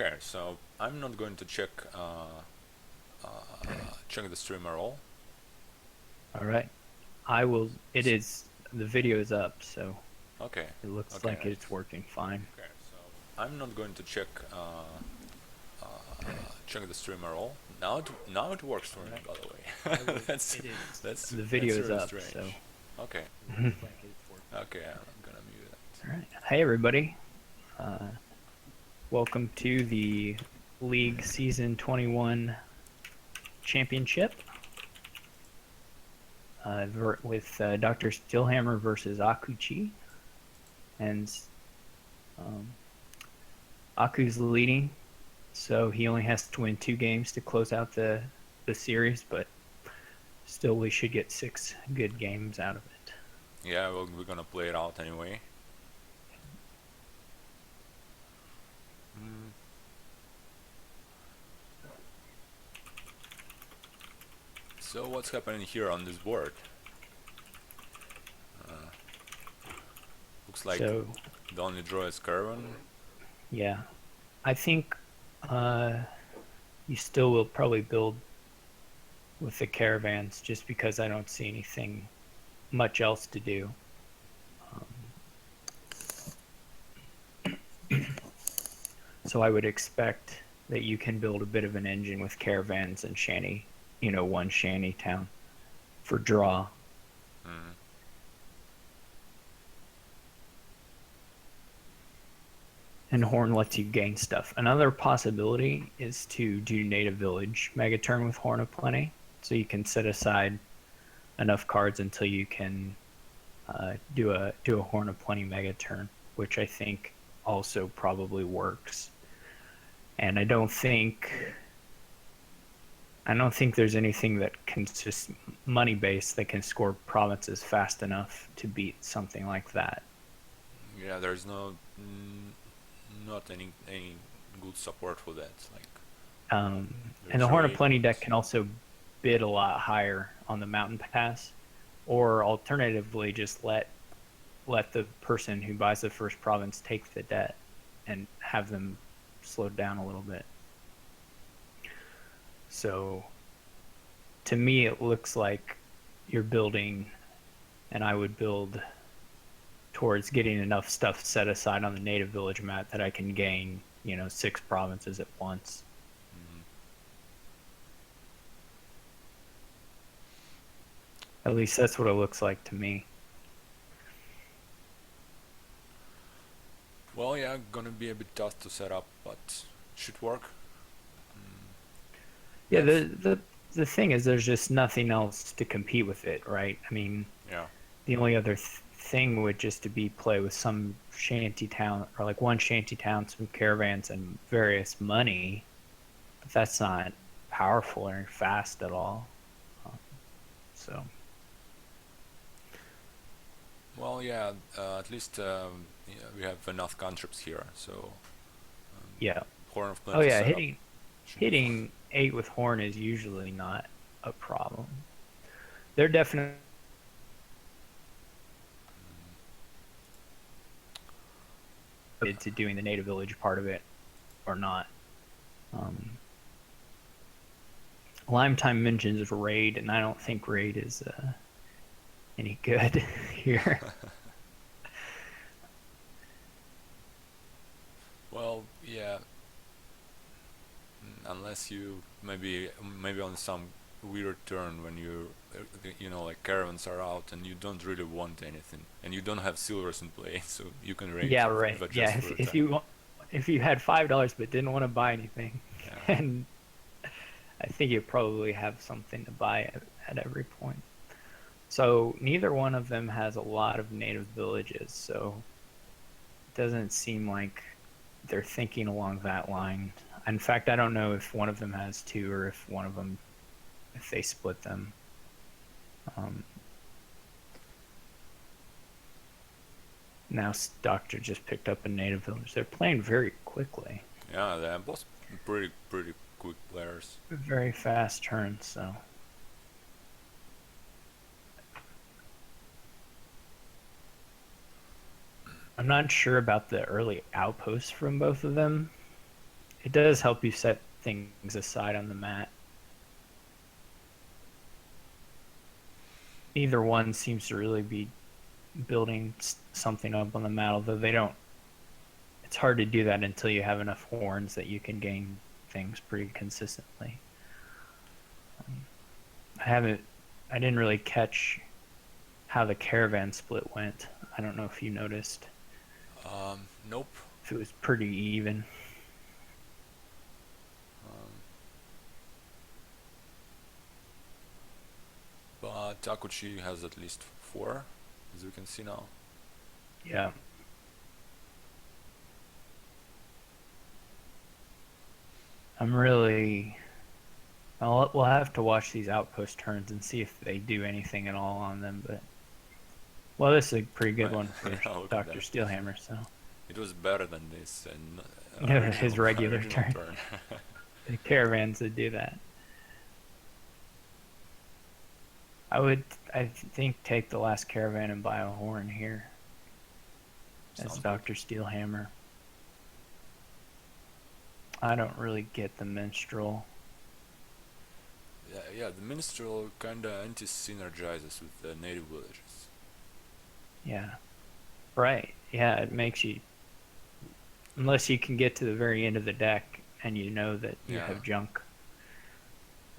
Okay, so I'm not going to check check the stream at all. All right. I will. It is. The video is up, so Okay. it looks Okay. like it's working fine. Okay. So I'm not going to check check the stream at all. Now it works for All me, right. by the I way. will. that's It is. that's The that's video is really up, so strange. Okay. it looks like it's working. Okay, I'm gonna mute it. All right. Hey, everybody. Welcome to the League Season 21 Championship with drsteelhammer versus Akuchi, and Aku's leading, so he only has to win 2 games to close out the series, but still we should get 6 good games out of it. Yeah, well, we're gonna play it out anyway. So what's happening here on this board? Looks like So the only draw is Caravan. yeah, I think you still will probably build with the caravans just because I don't see anything much else to do. So I would expect that you can build a bit of an engine with caravans and shanty, one shanty town for draw. And Horn lets you gain stuff. Another possibility is to do Native Village Mega Turn with Horn of Plenty, so you can set aside enough cards until you can do a Horn of Plenty Mega Turn, which I think also probably works. And I don't think there's anything that can just money based that can score provinces fast enough to beat something like that. Yeah, there's not any good support for that. Like, and the Horn of Plenty deck can also bid a lot higher on the Mountain Pass, or alternatively just let the person who buys the first province take the debt and have them slowed down a little bit. So to me it looks like you're building, and I would build towards getting enough stuff set aside on the Native Village map that I can gain 6 provinces at once. At least that's what it looks like to me. Well, yeah, gonna be a bit tough to set up, but should work. Yeah, the thing is, there's just nothing else to compete with it, right? I mean, yeah, the only other thing would just to be play with some shanty town, or like one shanty town, some caravans, and various money. But that's not powerful or fast at all. So. well, yeah, at least yeah, we have enough cantrips here, so Yeah. Horn of Oh Plenty yeah, setup hitting 8 with Horn is usually not a problem. They're definitely to doing the Native Village part of it or not. Lime Time mentions Raid, and I don't think Raid is any good here. Well, yeah, unless you maybe on some weird turn when like caravans are out and you don't really want anything and you don't have silvers in play, so you can raid. Yeah, right. Yeah, if you had $5 but didn't want to buy anything, yeah. and I think you probably have something to buy at every point. So neither one of them has a lot of native villages, so it doesn't seem like they're thinking along that line. In fact, I don't know if one of them has 2 or if one of them, if they split them. Now Doctor just picked up a native village. They're playing very quickly. Yeah, they're both pretty quick players. Very fast turns, so. I'm not sure about the early outposts from both of them. It does help you set things aside on the mat. Neither one seems to really be building something up on the mat, although they don't. It's hard to do that until you have enough horns that you can gain things pretty consistently. I didn't really catch how the caravan split went. I don't know if you noticed. Nope. If it was pretty even. But Takuchi has at least 4, as we can see now. Yeah. I'm really... we'll have to watch these outpost turns and see if they do anything at all on them, but... Well, this is a pretty good one for Dr. Steelhammer, so... It was better than this, and his regular turn. The caravans that do that. I think, take the last caravan and buy a horn here. That's Dr. Steelhammer. I don't really get the minstrel. Yeah, the minstrel kinda anti-synergizes with the native villages. Yeah. Right. Yeah, it makes you... Unless you can get to the very end of the deck and you know that you have junk.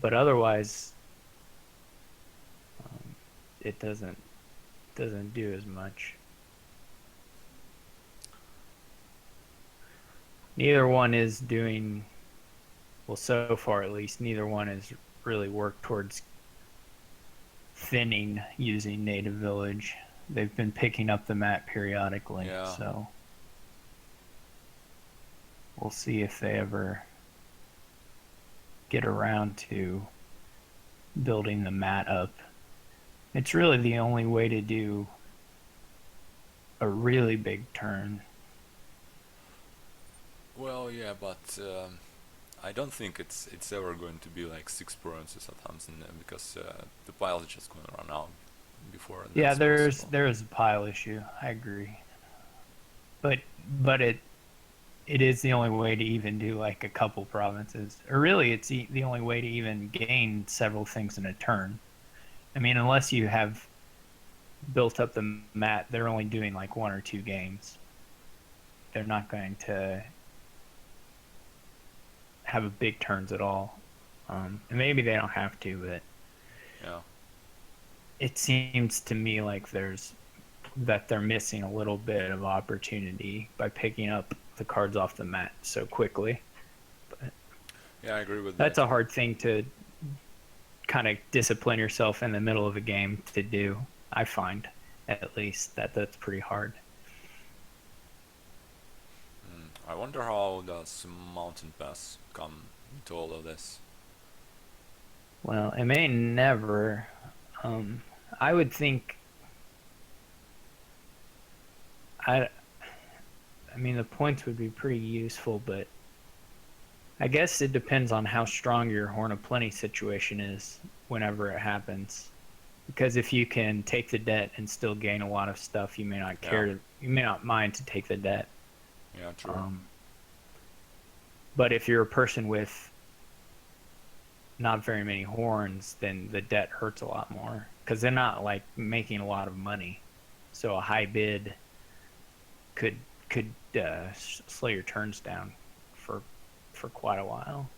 But otherwise, it doesn't do as much. Neither one is doing... Well, so far at least, neither one has really worked towards thinning using native village. They've been picking up the mat periodically, so we'll see if they ever get around to building the mat up. It's really the only way to do a really big turn. Well, yeah, but I don't think it's ever going to be like 6 provinces at Hansen, because the pile is just going to run out before. Yeah, there is a pile issue. I agree, but it is the only way to even do like a couple provinces, or really, it's the only way to even gain several things in a turn. I mean, unless you have built up the mat, they're only doing like 1 or 2 games. They're not going to have a big turns at all. And maybe they don't have to, but yeah, it seems to me like they're missing a little bit of opportunity by picking up the cards off the mat so quickly. But yeah, I agree with that. That's a hard thing to kind of discipline yourself in the middle of a game to do. I find, at least, that's pretty hard. I wonder how does Mountain Pass come into all of this? Well, it may never. I would think. I mean, the points would be pretty useful, but I guess it depends on how strong your Horn of Plenty situation is whenever it happens. Because if you can take the debt and still gain a lot of stuff, you may not care. You may not mind to take the debt. Yeah, true. But if you're a person with not very many horns, then the debt hurts a lot more because they're not like making a lot of money. So a high bid could slow your turns down for quite a while.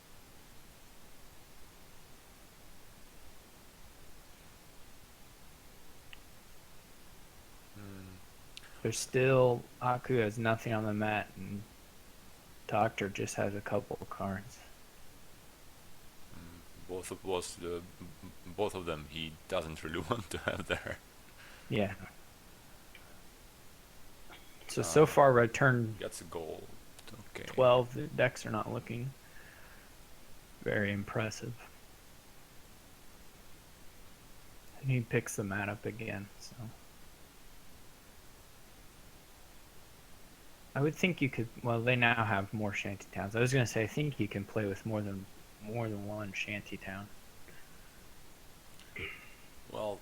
There's still Aku has nothing on the mat, and Doctor just has a couple of cards. Both of them he doesn't really want to have there. Yeah. So far, return gets a gold. Okay. 12. The decks are not looking very impressive. And he picks the mat up again. So I would think you could. Well, they now have more shanty towns. I was going to say I think you can play with more than one shanty town. Well,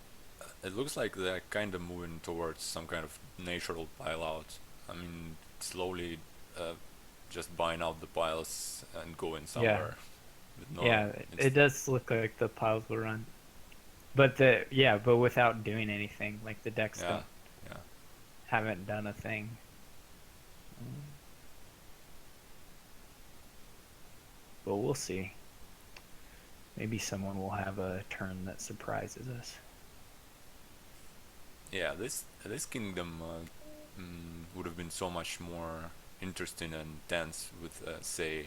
it looks like they're kind of moving towards some kind of natural pile out. I mean, slowly just buying out the piles and going Yeah, somewhere. But no, yeah, it's it does look like the piles will run. But but without doing anything, like the decks yeah, don't yeah. haven't done a thing. But we'll see. Maybe someone will have a turn that surprises us. Yeah, this kingdom would have been so much more interesting and dense with, say,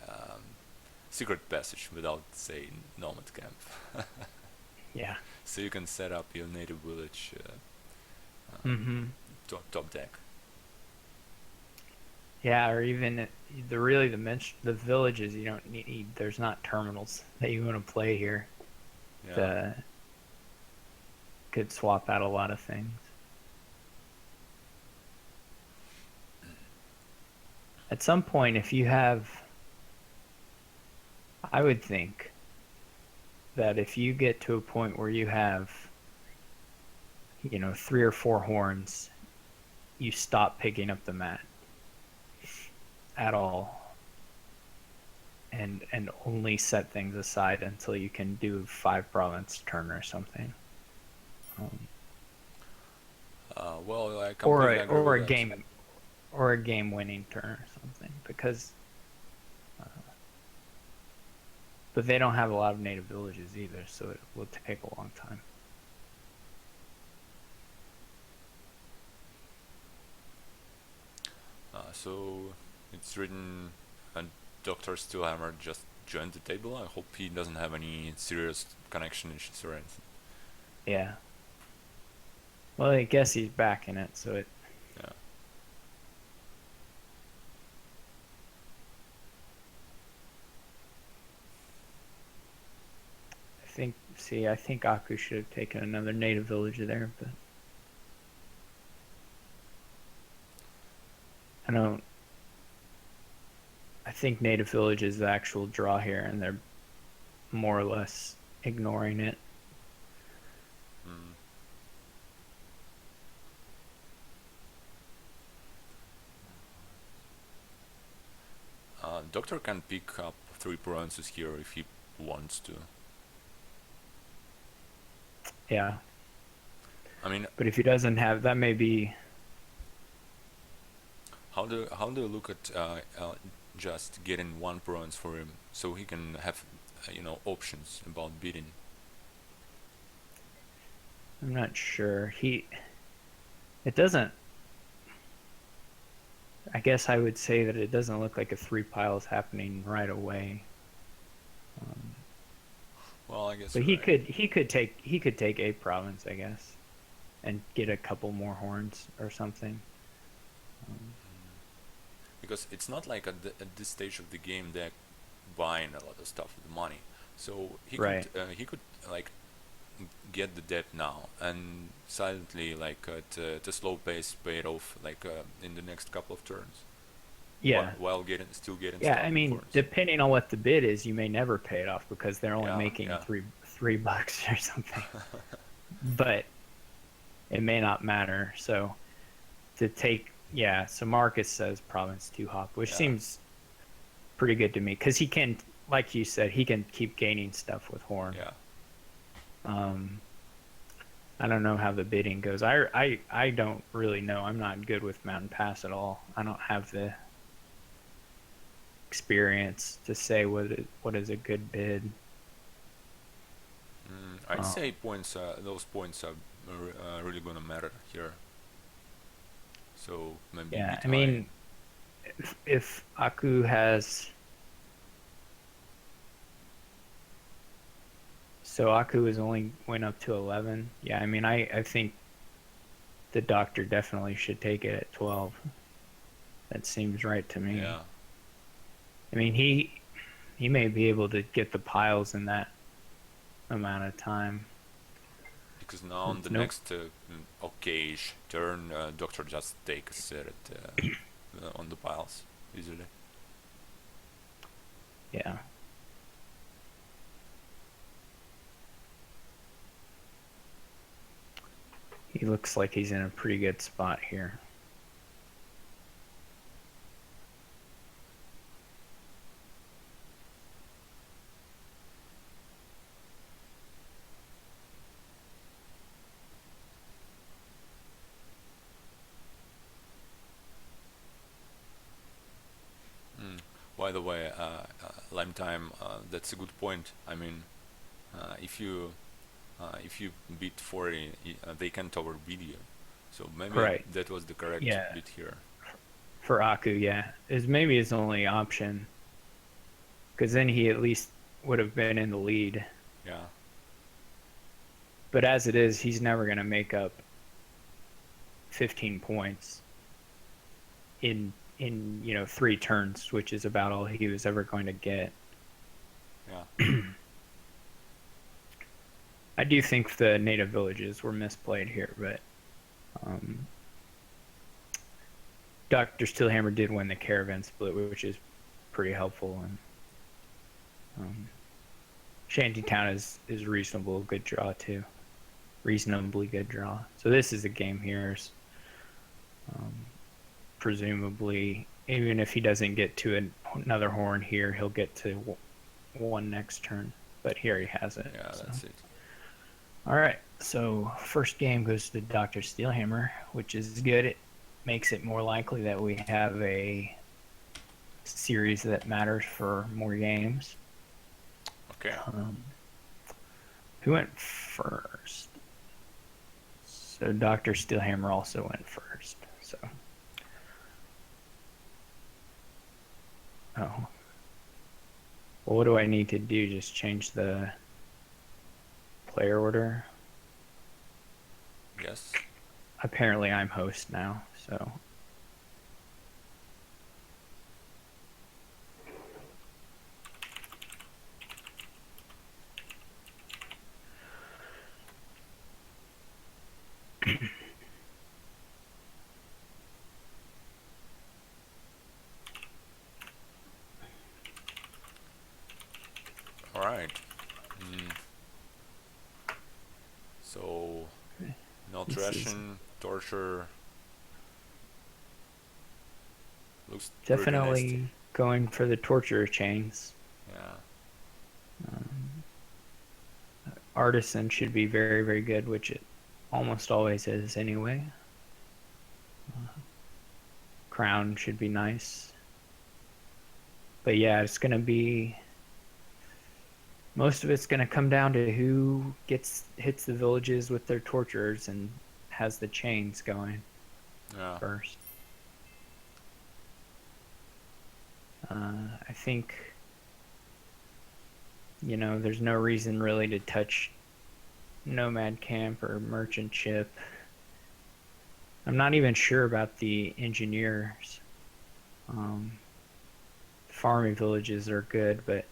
um, secret passage without, say, nomad camp. Yeah. So you can set up your native village Mm-hmm. top deck. Yeah, or even the villages you don't need. There's not terminals that you want to play here. Yeah. The could swap out a lot of things. At some point, if you have, I would think that if you get to a point where you have, 3 or 4 horns, you stop picking up the mat at all, and only set things aside until you can do 5 province turn or something. Well, I or completely a agree or with a that. game winning turn or something, because but they don't have a lot of native villages either, so it will take a long time. So it's written, and Dr. Steelhammer just joined the table. I hope he doesn't have any serious connection issues or anything. Yeah. Well, I guess he's back in it, so it. Yeah. I think Aku should have taken another native village there, but I don't. I think native village is the actual draw here, and they're more or less ignoring it. Mm. Doctor can pick up 3 provinces here if he wants to. Yeah. I mean, But if he doesn't have, that may be. how do you look at just getting 1 province for him so he can have options about bidding? I'm not sure. It doesn't. I guess I would say that it doesn't look like a 3 pile is happening right away. Well, I guess But you're right. he could take a province, I guess, and get a couple more horns or something. Because it's not like at this stage of the game they're buying a lot of stuff with money. So Right. he could like get the debt now and silently, like at a slow pace, pay it off like in the next couple of turns. Yeah. While still getting Yeah, stuff, I of mean, course. depending on what the bid is, you may never pay it off because they're only Yeah, making yeah. $3 or something. But it may not matter. So so Marcus says province 2 hop, which Yeah. seems pretty good to me, because he can, like you said, he can keep gaining stuff with horn. Yeah. I don't know how the bidding goes. I don't really know. I'm not good with Mountain Pass at all. I don't have the experience to say what is a good bid. I'd say points. Those points are really gonna matter here. So maybe Yeah, bit I high. mean, if Aku has, so Aku is only went up to 11. Yeah, I mean, I think the doctor definitely should take it at 12. That seems right to me. Yeah. I mean, he may be able to get the piles in that amount of time. Because now on the next okay-ish turn, Doctor just takes a set on the piles easily. Yeah. He looks like he's in a pretty good spot here. By the way, Lime Time, that's a good point. I mean, if you beat 40, they can't overbid you. So maybe Right. that was the correct Yeah. bid here. For Aku, yeah. Is maybe his only option. Because then he at least would have been in the lead. Yeah. But as it is, he's never going to make up 15 points in 3 turns, which is about all he was ever going to get. Yeah. I do think the native villages were misplayed here, but Dr. Steelhammer did win the caravan split, which is pretty helpful. And Shantytown is reasonable, good draw too. Reasonably good draw. So this is a game here. Presumably, even if he doesn't get to another horn here, he'll get to one next turn. But here he has it. Yeah, so. that's it. All right, so first game goes to Dr. Steelhammer, which is good. It makes it more likely that we have a series that matters for more games. Okay. Who went first? So Dr. Steelhammer also went first. So, well, what do I need to do? Just change the player order? Yes. Apparently I'm host now, so. All right. So, nutrition, torture. Looks Definitely pretty nasty. going for the torture chains. Yeah. Artisan should be very, very good, which it almost always is anyway. Crown should be nice. But yeah, it's going to be... Most of it's going to come down to who hits the villages with their torturers and has the chains going first. I think, there's no reason really to touch Nomad Camp or Merchant Ship. I'm not even sure about the engineers. Farming villages are good, but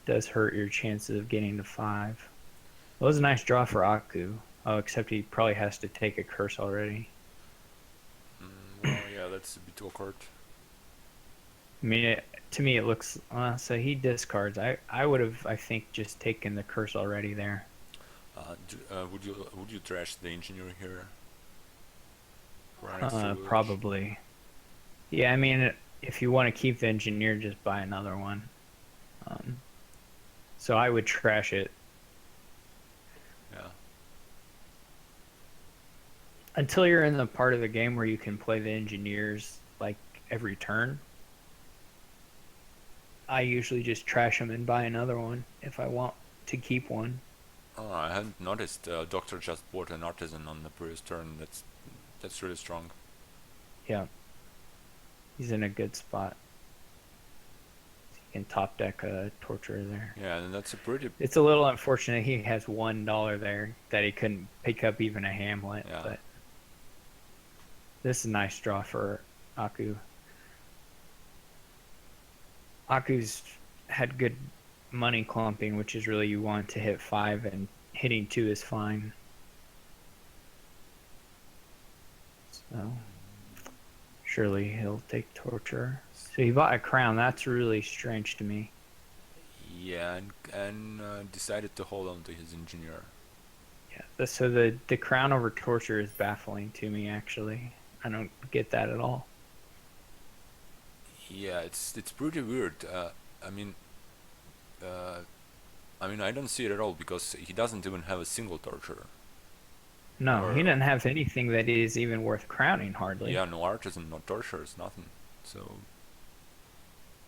does hurt your chances of getting to 5. It was a nice draw for Aku. Oh, except he probably has to take a curse already. Well, yeah, that's a bit awkward. I mean, to me it looks... so he discards. I would have, I think, just taken the curse already there. Would you trash the engineer here? Probably. Yeah, I mean, if you want to keep the engineer, just buy another one. So I would trash it. Yeah. Until you're in the part of the game where you can play the engineers like every turn, I usually just trash them and buy another one if I want to keep one. Oh, I hadn't noticed. Doctor just bought an artisan on the previous turn. That's really strong. Yeah. He's in a good spot. He can top deck a torturer there. Yeah, and that's a pretty... It's a little unfortunate he has $1 there that he couldn't pick up even a Hamlet. Yeah. But this is a nice draw for Aku. Aku's had good money clumping, which is really you want to hit 5, and hitting 2 is fine. So surely he'll take torture. So he bought a crown. That's really strange to me. Yeah, and decided to hold on to his engineer. Yeah. So the crown over torture is baffling to me. Actually, I don't get that at all. Yeah, it's pretty weird. I mean, I don't see it at all because he doesn't even have a single torture. No, he doesn't have anything that is even worth crowning, hardly. Yeah, no artisan, no tortures, nothing. So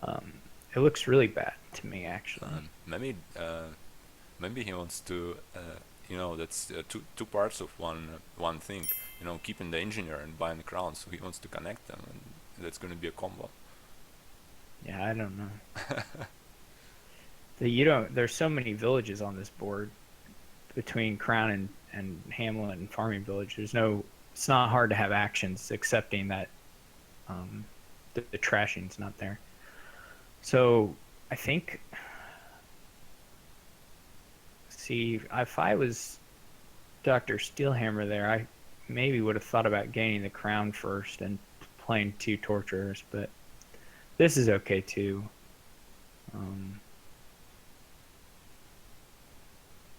Um, it looks really bad to me, actually. Maybe he wants to, that's two parts of one thing. Keeping the engineer and buying the crown, so he wants to connect them, and that's going to be a combo. Yeah, I don't know. You don't. There's so many villages on this board between Crown and Hamlet and Farming Village. There's no. It's not hard to have actions, excepting that the trashing's not there. So I think. See, if I was drsteelhammer there, I maybe would have thought about gaining the crown first and playing 2 torturers, but this is okay too.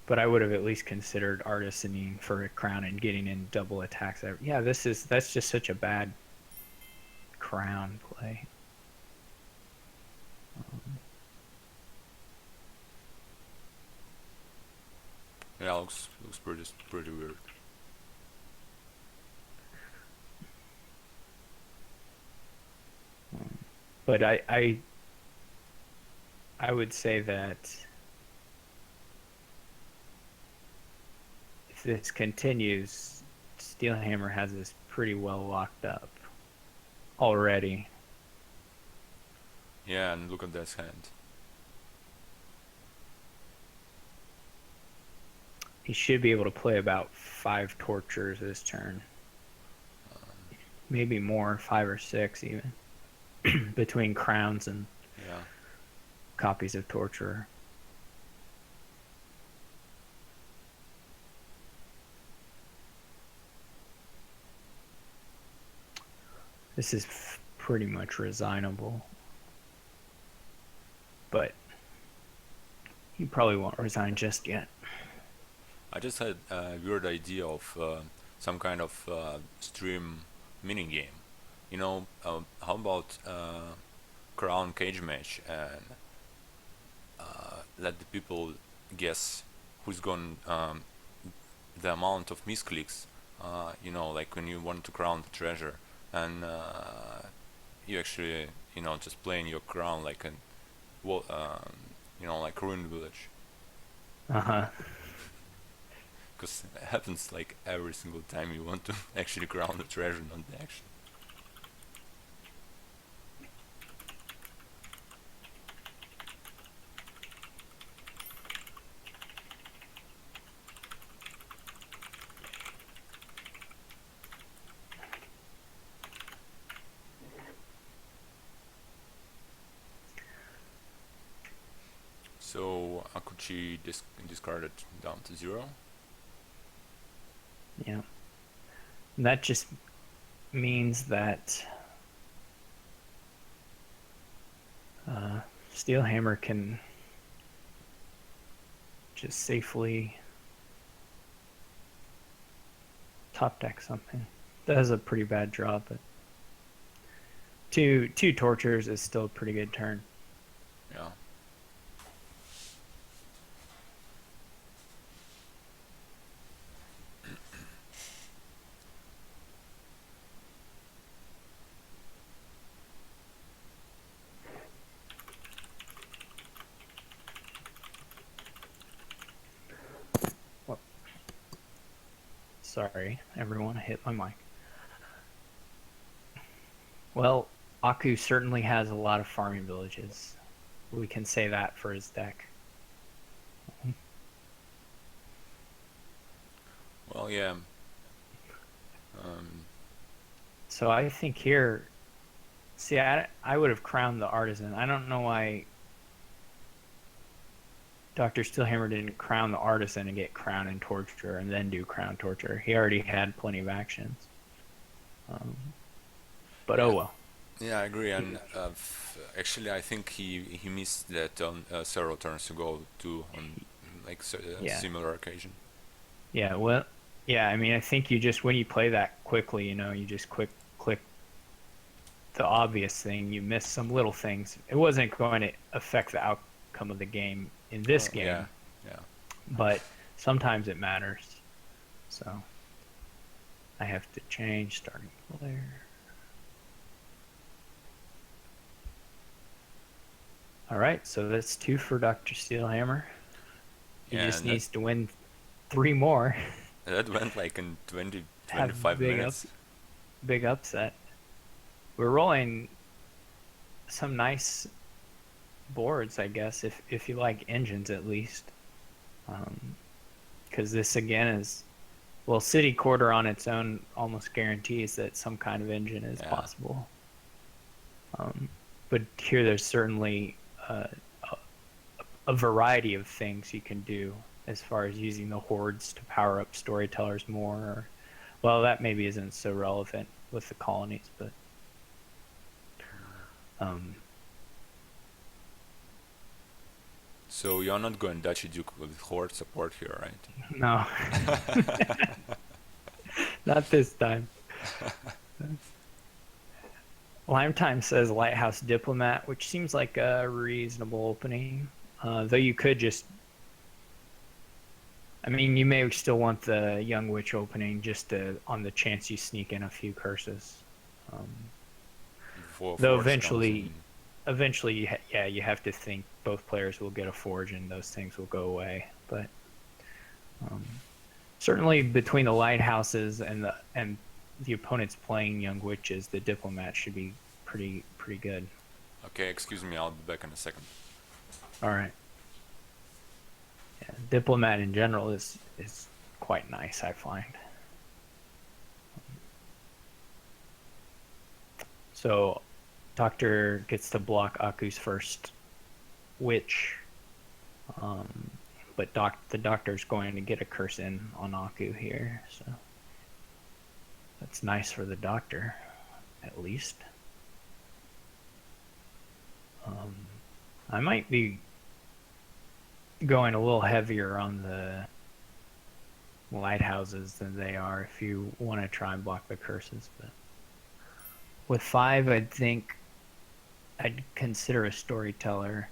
But I would have at least considered artisaning for a crown and getting in double attacks. Yeah, that's just such a bad crown play. Yeah, looks pretty weird. But I would say that if this continues, Steelhammer has this pretty well locked up already. Yeah, and look at this hand. He should be able to play about 5 tortures this turn. Maybe more, 5 or 6 even. Between crowns and copies of torturer. This is pretty much resignable. But you probably won't resign just yet. I just had a weird idea of some kind of stream mini game. How about crown cage match and let the people guess who's gone the amount of misclicks. Like when you want to crown the treasure and you actually just playing your crown like like ruined village. Because it happens like every single time you want to actually crown the treasure, not the action. So Akuchi discarded down to 0. Yeah. And that just means that Steelhammer can just safely top deck something. That is a pretty bad draw, but two tortures is still a pretty good turn. Yeah. Sorry, everyone, I hit my mic. Well, Aku certainly has a lot of farming villages. We can say that for his deck. Well, yeah. So I think here, see, I would have crowned the artisan. I don't know why drsteelhammer didn't crown the artisan and get crown and torture and then do crown torture. He already had plenty of actions. But oh well. Yeah, I agree. And actually, I think he missed that on several turns ago too, on like similar occasion. Yeah, well, yeah. I mean, I think you just when you play that quickly, you just click the obvious thing. You miss some little things. It wasn't going to affect the outcome of the game in this game. Yeah. But sometimes it matters. So I have to change starting player. All right, so that's 2 for Dr. Steelhammer. He Yeah, just and that, needs to win 3 more. that went like in 20, Have 25 minutes. big upset. We're rolling some nice boards, I guess, if you like engines at least. Because this again is, well, City Quarter on its own almost guarantees that some kind of engine is Yeah. possible. But here there's certainly a variety of things you can do as far as using the hordes to power up storytellers more. Or, well, that maybe isn't so relevant with the colonies, but So you're not going Duchy Duke with horde support here, right? no, not this time. Lime Time says Lighthouse Diplomat, which seems like a reasonable opening. Though you could just, I mean, you may still want the Young Witch opening just on the chance you sneak in a few curses. Before Though force comes in. eventually, yeah, you have to think both players will get a forge and those things will go away. But certainly between the lighthouses and the opponents playing Young Witches, the Diplomat should be pretty good. Okay, excuse me, I'll be back in a second. All right. Yeah, Diplomat in general is quite nice, I find. So, Doctor gets to block Aku's first witch, but the Doctor's going to get a curse in on Aku here, so that's nice for the Doctor, at least. I might be going a little heavier on the lighthouses than they are if you want to try and block the curses, but with 5, I'd think I'd consider a storyteller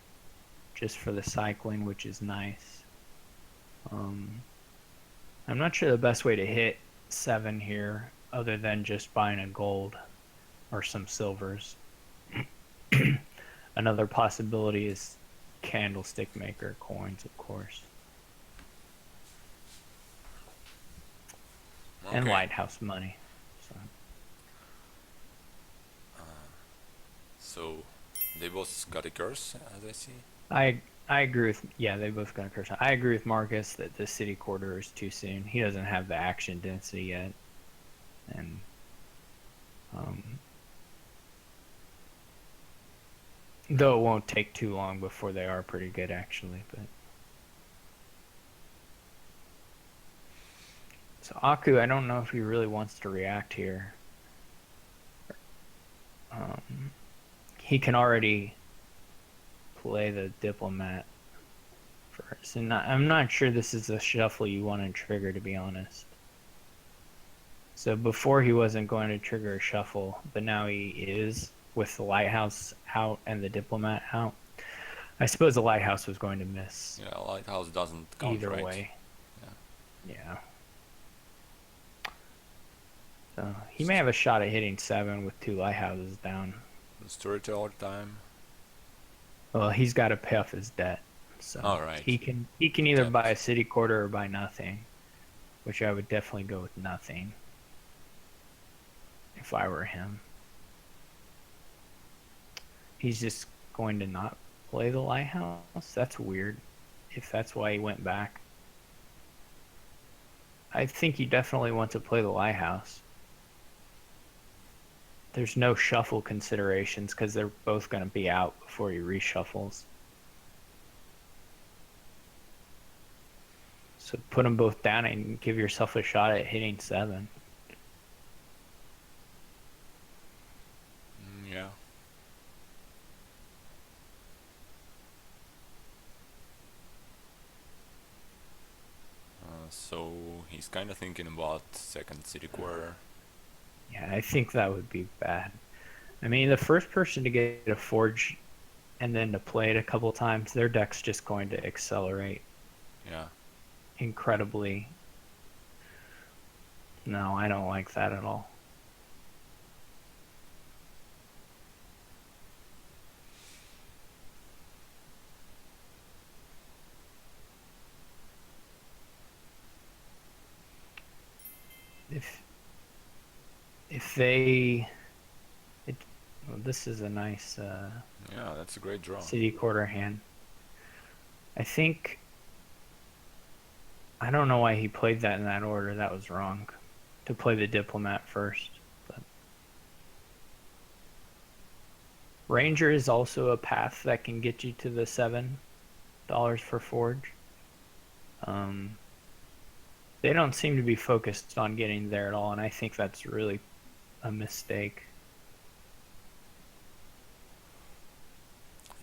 just for the cycling, which is nice. I'm not sure the best way to hit 7 here other than just buying a gold or some silvers. Another possibility is candlestick maker coins, of course. Okay. And lighthouse money. So they both got a curse, as I see. I agree with, yeah, they both got a curse. I agree with Marcus that the City Quarter is too soon. He doesn't have the action density yet, and though it won't take too long before they are pretty good, actually. But so Aku, I don't know if he really wants to react here. He can already play the Diplomat first, and I'm not sure this is a shuffle you want to trigger, to be honest. So before he wasn't going to trigger a shuffle, but now he is, with the Lighthouse out and the Diplomat out. I suppose the Lighthouse was going to miss. Yeah, lighthouse doesn't count, Either right? way. Yeah. So he may have a shot at hitting 7 with 2 lighthouses down. Storyteller time. Well, he's got to pay off his debt, so Alright. he can either Debt. buy a City Quarter or buy nothing, which I would definitely go with nothing if I were him. He's just going to not play the lighthouse. That's weird. If that's why he went back, I think you definitely want to play the lighthouse. There's no shuffle considerations because they're both going to be out before he reshuffles. So put them both down and give yourself a shot at hitting 7. Yeah. So he's kind of thinking about second City Quarter. Yeah, I think that would be bad. I mean, the first person to get a forge and then to play it a couple times, their deck's just going to accelerate Yeah. incredibly. No, I don't like that at all. if they, well, this is a nice Yeah, that's a great draw. city quarter hand. I think, I don't know why he played that in that order. That was wrong. To play the diplomat first. But Ranger is also a path that can get you to the $7 for Forge. They don't seem to be focused on getting there at all, and I think that's really a mistake.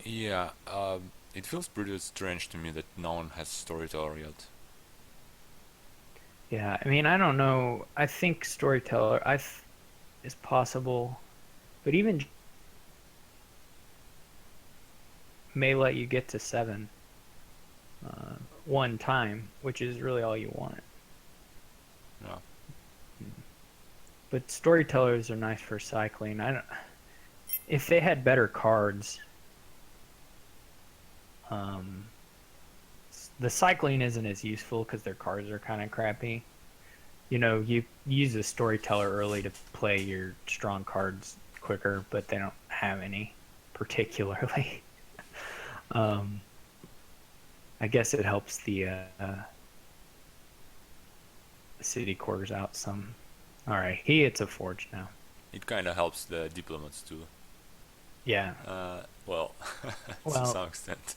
Yeah, it feels pretty strange to me that no one has Storyteller yet. Yeah, I mean, I don't know. I think Storyteller is possible, but even may let you get to 7 one time, which is really all you want. Yeah. But Storytellers are nice for cycling. I don't. If they had better cards, the cycling isn't as useful because their cards are kind of crappy. You know, you use a Storyteller early to play your strong cards quicker, but they don't have any particularly. I guess it helps the city quarters out some. All right, he hits a Forge now. It kind of helps the diplomats too. Yeah. Well, to some extent.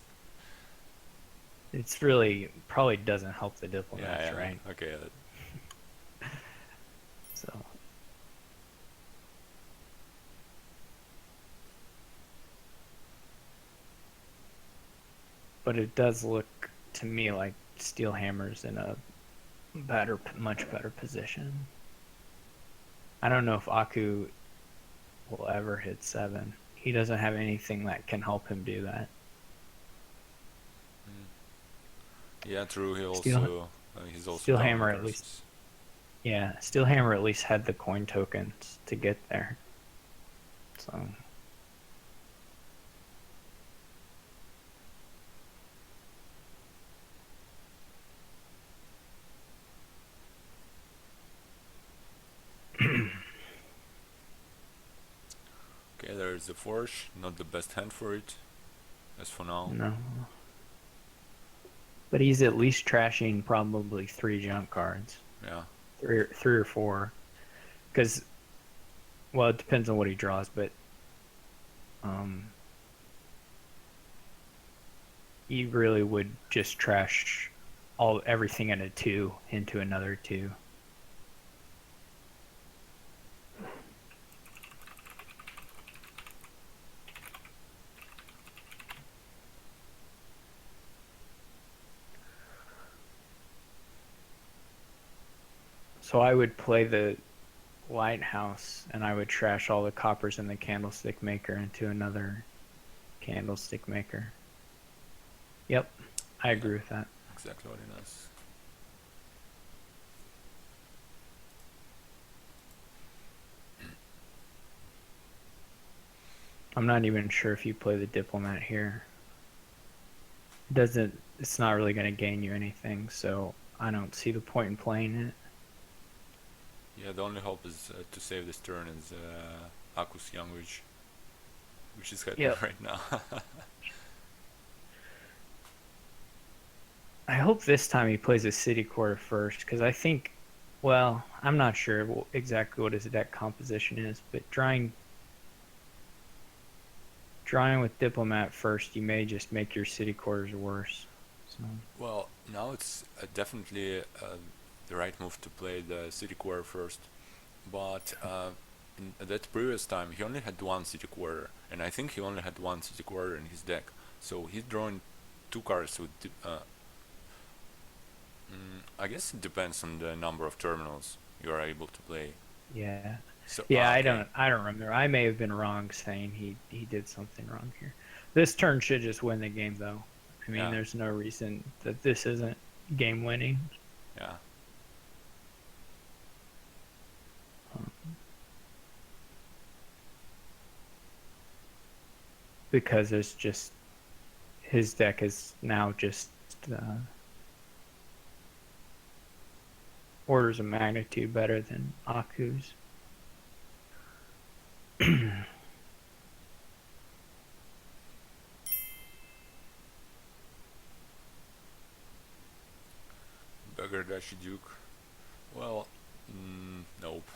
It's really probably doesn't help the diplomats, Yeah, right? okay. So. But it does look to me like Steelhammer's in a much better position. I don't know if Aku will ever hit 7. He doesn't have anything that can help him do that. Yeah, true. He's also Steelhammer at least. Yeah, Steelhammer at least had the coin tokens to get there. So. Okay, there's the Forge. Not the best hand for it, as for now. No. But he's at least trashing probably 3 junk cards. Yeah. 3 or 4. Because, well, it depends on what he draws, but he really would just trash everything in a 2 into another 2. So I would play the Lighthouse, and I would trash all the coppers in the Candlestick Maker into another Candlestick Maker. Yep, I agree with that. Exactly what it is. I'm not even sure if you play the Diplomat here. It's not really going to gain you anything, so I don't see the point in playing it. Yeah, the only hope is to save this turn is Aku's Youngridge, which is happening right now. I hope this time he plays a City Quarter first, because I think, well, I'm not sure exactly what his deck composition is, but drawing with Diplomat first, you may just make your City Quarters worse. So. Well, now it's definitely the right move to play the City Quarter first, but in that previous time he only had 1 City Quarter, and I think he only had 1 City Quarter in his deck, so he's drawing 2 cards with I guess it depends on the number of terminals you are able to play. Yeah. So, yeah, okay. I don't remember. I may have been wrong saying he did something wrong here. This turn should just win the game, though. I mean, there's no reason that this isn't game winning. Yeah. Because it's just his deck is now just orders of magnitude better than Aku's. Baggerdashi Duke. Well, nope.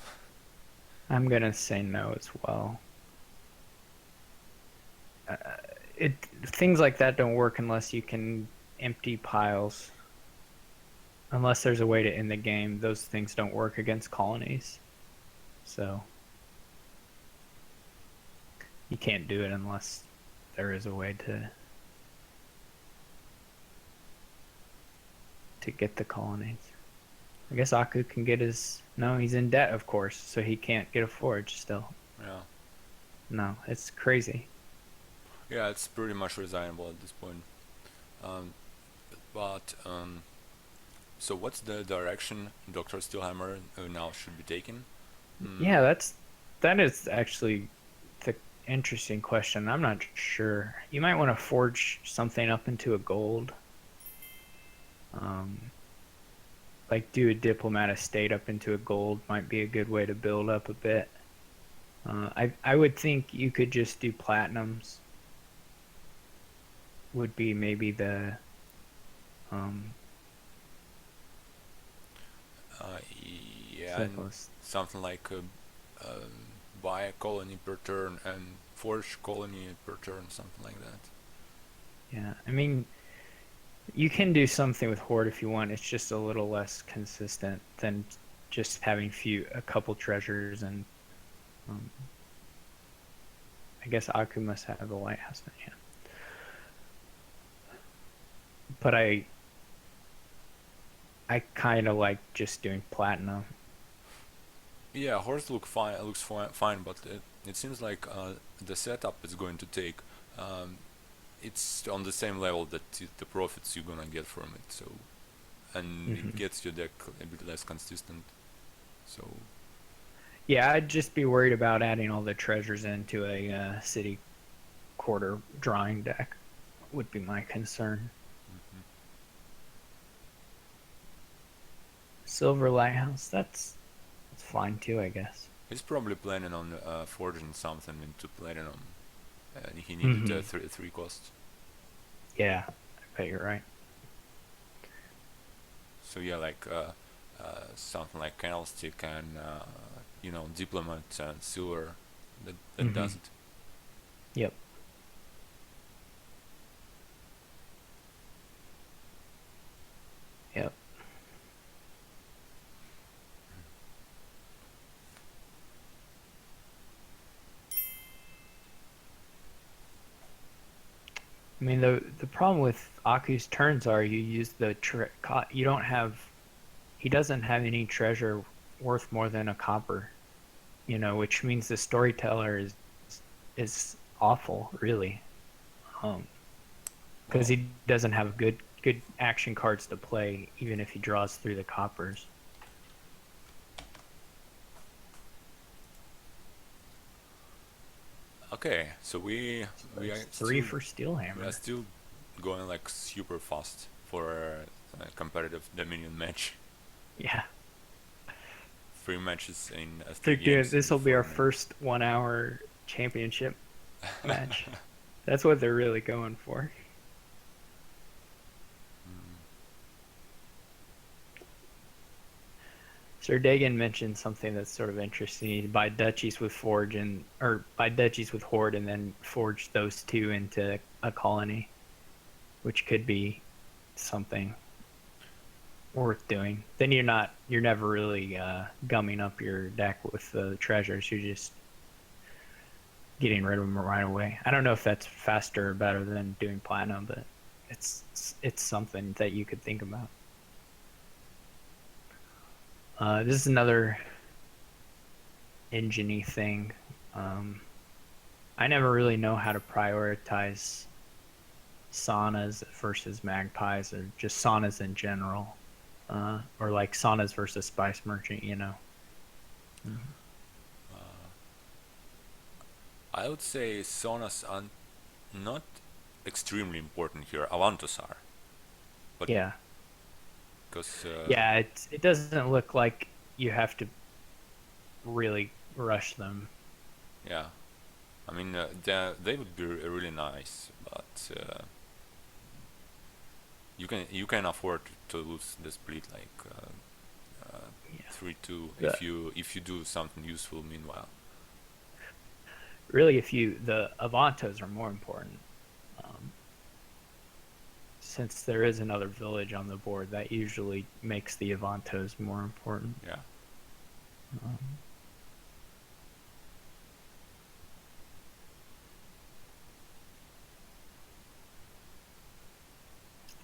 I'm gonna say no as well. It things like that don't work unless you can empty piles. Unless there's a way to end the game, those things don't work against colonies. So you can't do it unless there is a way to get the colonies. I guess Aku can get his... No, he's in debt, of course, so he can't get a forge still. Yeah. No, it's crazy. Yeah, it's pretty much resignable at this point. But so what's the direction Dr. Steelhammer now should be taking? Yeah, that is actually the interesting question. I'm not sure. You might want to forge something up into a gold. Like do a diplomat estate up into a gold might be a good way to build up a bit. I would think you could just do platinums. Would be maybe the Yeah, and something like buy a colony per turn and forge colony per turn, something like that. Yeah, I mean, you can do something with Horde if you want. It's just a little less consistent than just having a couple treasures and I guess Aku must have the lighthouse now, yeah. But I kind of like just doing platinum. Yeah, horse looks fine, but it seems like the setup is going to take. It's on the same level that the profits you're gonna get from it. So, and it gets your deck a bit less consistent. So. Yeah, I'd just be worried about adding all the treasures into a city quarter drawing deck. Would be my concern. Silver Lighthouse, that's fine too, I guess. He's probably planning on forging something into platinum. He needed three costs. Yeah, I bet you're right. So yeah, like something like candlestick and diplomat and silver that does it. Yep. Yep. I mean, the problem with Aku's turns are you use the you don't have, he doesn't have any treasure worth more than a copper, which means the storyteller is awful, really, because he doesn't have good action cards to play, even if he draws through the coppers. Okay, so we are three for Steelhammer. We are still going like super fast for a competitive Dominion match. Yeah. 3 matches in 3 games. This will be our first 1 hour championship match. That's what they're really going for. Sir Dagan mentioned something that's sort of interesting. Buy duchies with Horde and then forge those two into a colony, which could be something worth doing. Then you're never really gumming up your deck with the treasures. You're just getting rid of them right away. I don't know if that's faster or better than doing platinum, but it's something that you could think about. This is another engine-y thing. I never really know how to prioritize saunas versus magpies, or just saunas in general, or like saunas versus spice merchant, I would say saunas are not extremely important here. Avantos are. But yeah. Yeah, it doesn't look like you have to really rush them. Yeah, I mean, they would be really nice, but you can afford to lose the split like uh, Yeah. 3-2 The, if you do something useful meanwhile. really, the Avantos are more important. Um, since there is another village on the board, that usually makes the Avantos more important. Yeah. Um,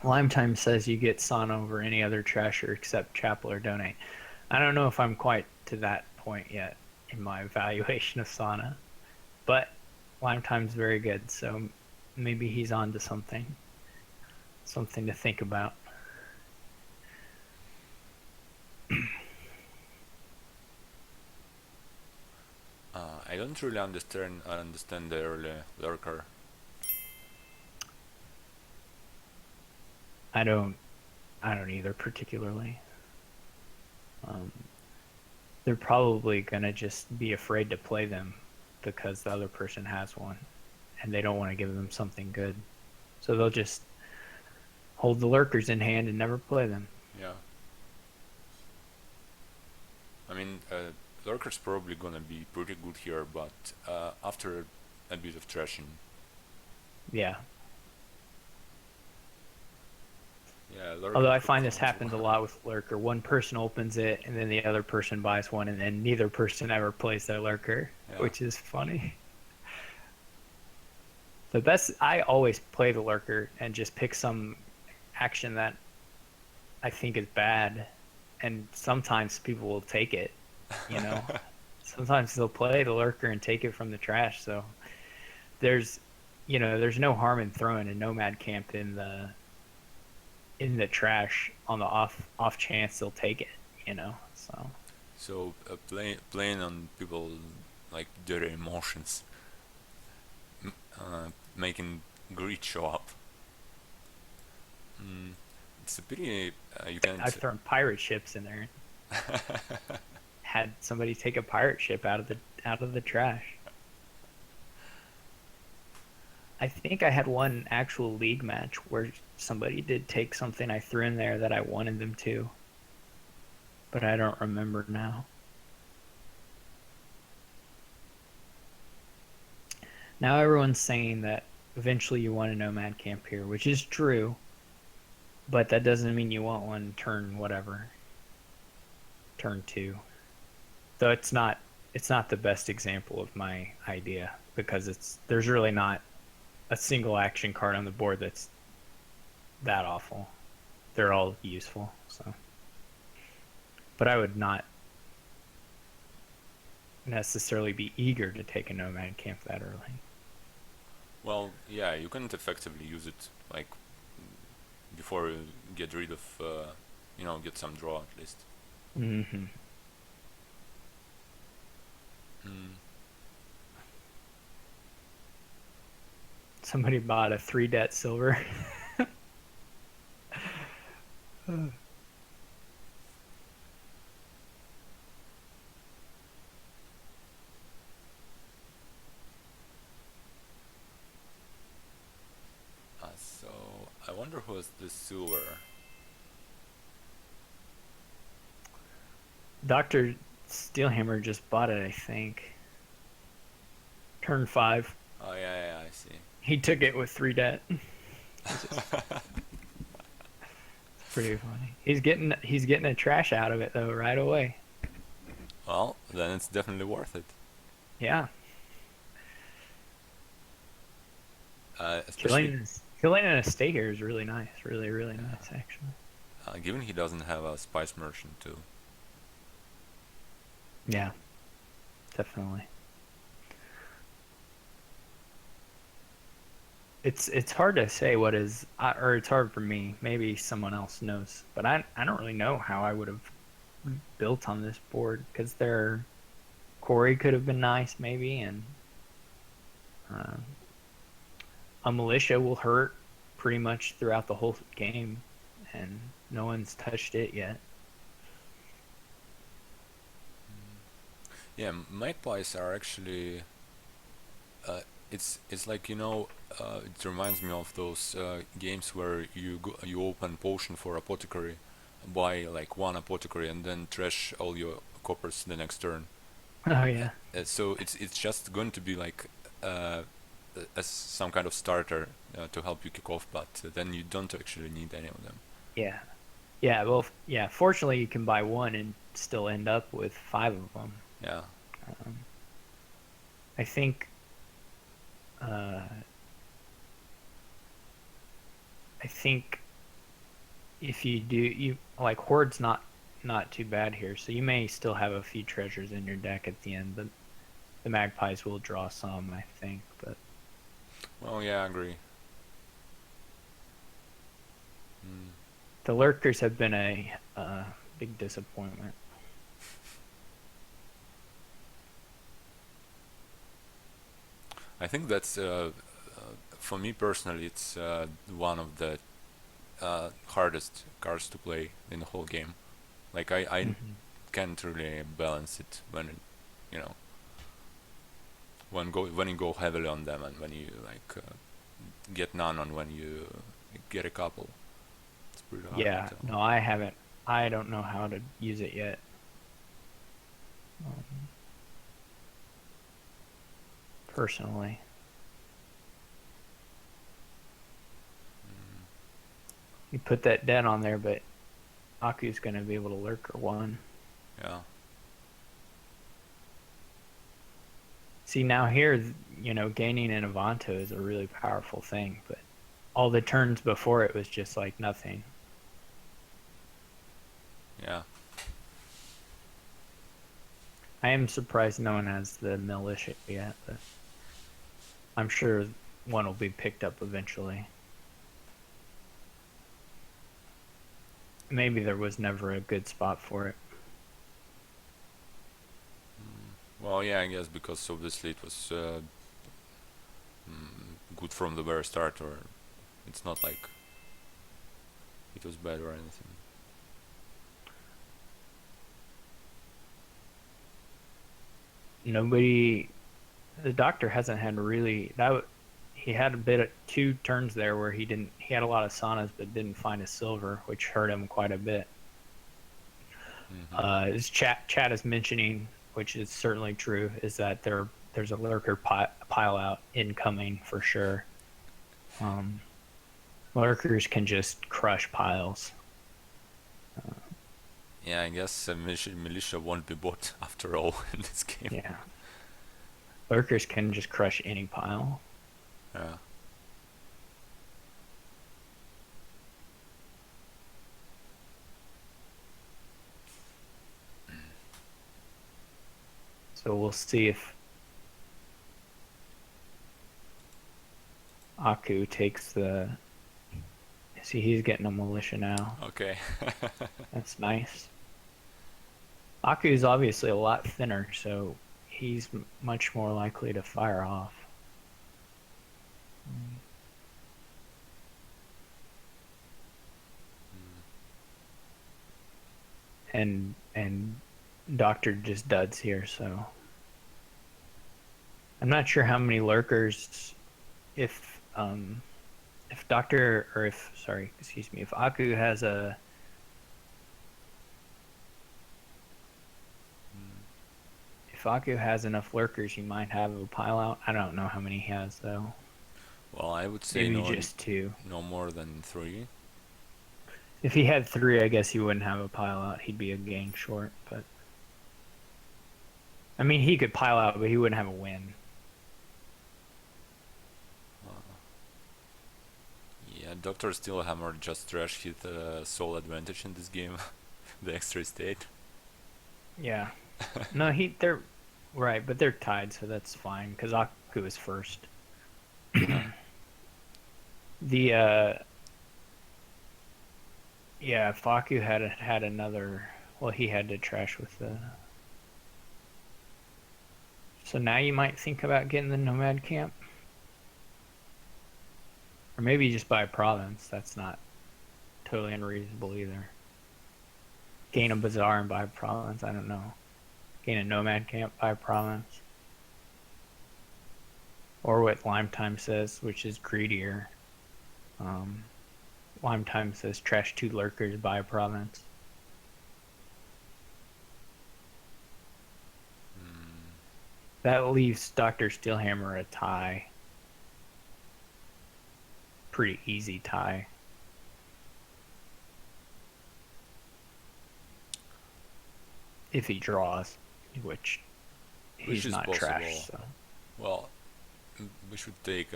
Lime Time says you get Sana over any other trasher except Chapel or Donate. I don't know if I'm quite to that point yet in my evaluation of Sana, but Lime Time's very good, so maybe he's on to something to think about. I don't really understand the early lurker. I don't either particularly. Um, they're probably gonna just be afraid to play them because the other person has one, and they don't want to give them something good, so they'll just hold the lurkers in hand and never play them. Yeah. I mean, lurker's probably gonna be pretty good here, but after a bit of trashing. Yeah. Yeah, lurker Although I could find come this as happens a well. lot with lurker. One person opens it, and then the other person buys one, and then neither person ever plays their lurker, Yeah. which is funny. The best, I always play the lurker and just pick some action that I think is bad, and sometimes people will take it, you know. Sometimes they'll play the lurker and take it from the trash. So there's, there's no harm in throwing a nomad camp in the trash on the off chance they'll take it, So So playing on people like their emotions, making greed show up. Mm, it's a pity you can't. I've thrown pirate ships in there. Had somebody take a pirate ship out of the trash. I think I had one actual league match where somebody did take something I threw in there that I wanted them to, but I don't remember now. Now everyone's saying that eventually you want a nomad camp here, which is true, but that doesn't mean you want one turn 2. Though it's not the best example of my idea because there's really not a single action card on the board that's that awful. They're all useful, so. But I would not necessarily be eager to take a nomad camp that early. Well, yeah, you can't effectively use it like before you get rid of, get some draw at least. Mm-hmm. Mm. Somebody bought a 3-det silver. So I wonder who is the silver. Drsteelhammer just bought it, I think. Turn 5. Oh yeah, I see. He took it with 3-det. It's pretty funny. He's getting a trash out of it though right away. Well, then it's definitely worth it. Yeah. Especially Killing an estate here is really nice. Really, really nice actually. given he doesn't have a spice merchant too. Yeah. Definitely. It's hard to say what is, or it's hard for me. Maybe someone else knows, but I don't really know how I would have built on this board because their Corey could have been nice maybe, and a militia will hurt pretty much throughout the whole game, and no one's touched it yet. Yeah, magpies are actually it's like, it reminds me of those games where you open potion for apothecary, buy like one apothecary, and then trash all your coppers the next turn. Oh yeah. So it's just going to be like as some kind of starter to help you kick off, but then you don't actually need any of them. Yeah. Yeah, well, yeah, fortunately you can buy one and still end up with 5 of them. Yeah. Um, I think I think if you do, you like Horde's not too bad here, so you may still have a few treasures in your deck at the end, but the magpies will draw some, I think. But Well, yeah, I agree. Mm. the lurkers have been a big disappointment. I think that's for me personally, it's one of the hardest cards to play in the whole game. Like I Mm-hmm. can't really balance it when you know when you go heavily on them, and when you like get none on when you get a couple. It's pretty hard Yeah, to tell. no, I haven't. I don't know how to use it yet. Um, Personally. Mm, You put that dead on there, but Aku's going to be able to lurker one. yeah. See, now here, gaining an Avanto is a really powerful thing, but all the turns before it was just like nothing. Yeah. I am surprised no one has the militia yet, but I'm sure one will be picked up eventually. Maybe there was never a good spot for it. Well, yeah, I guess because obviously it was good from the very start, or it's not like it was bad or anything. Nobody, the doctor hasn't had really he had a bit of 2 turns there where he had a lot of saunas but didn't find a silver, which hurt him quite a bit. Mm-hmm. His chat is mentioning, which is certainly true, is that there's a lurker pile out incoming for sure. Lurkers can just crush piles. Yeah, I guess militia won't be bought after all in this game. Yeah, lurkers can just crush any pile. Yeah. So we'll see if Aku takes the. See, he's getting a militia now. Okay. That's nice. Aku is obviously a lot thinner, so he's much more likely to fire off. And Doctor just duds here, so I'm not sure how many lurkers if Doctor or if sorry, excuse me, if Aku has a if Aku has enough lurkers, he might have a pile out. I don't know how many he has though. Well, I would say Maybe just 2. no more than 3. If he had 3, I guess he wouldn't have a pile out. He'd be a gang short, but I mean, he could pile out, but he wouldn't have a win. Yeah, Dr. Steelhammer just trash hit sole advantage in this game, the extra state. Yeah. No, they're right, but they're tied, so that's fine because Aku is first. The yeah, if Aku had another, well, he had to trash with the. So now you might think about getting the nomad camp, or maybe just buy a province. That's not totally unreasonable either. Gain a bazaar and buy a province. I don't know. Gain a nomad camp, buy a province. or what Lime Time says, which is greedier. Um, Lime Time says trash 2 lurkers, buy a province. That leaves Dr. Steelhammer a tie. Pretty easy tie. If he draws, which he's not possible. trash. So. Well, we should take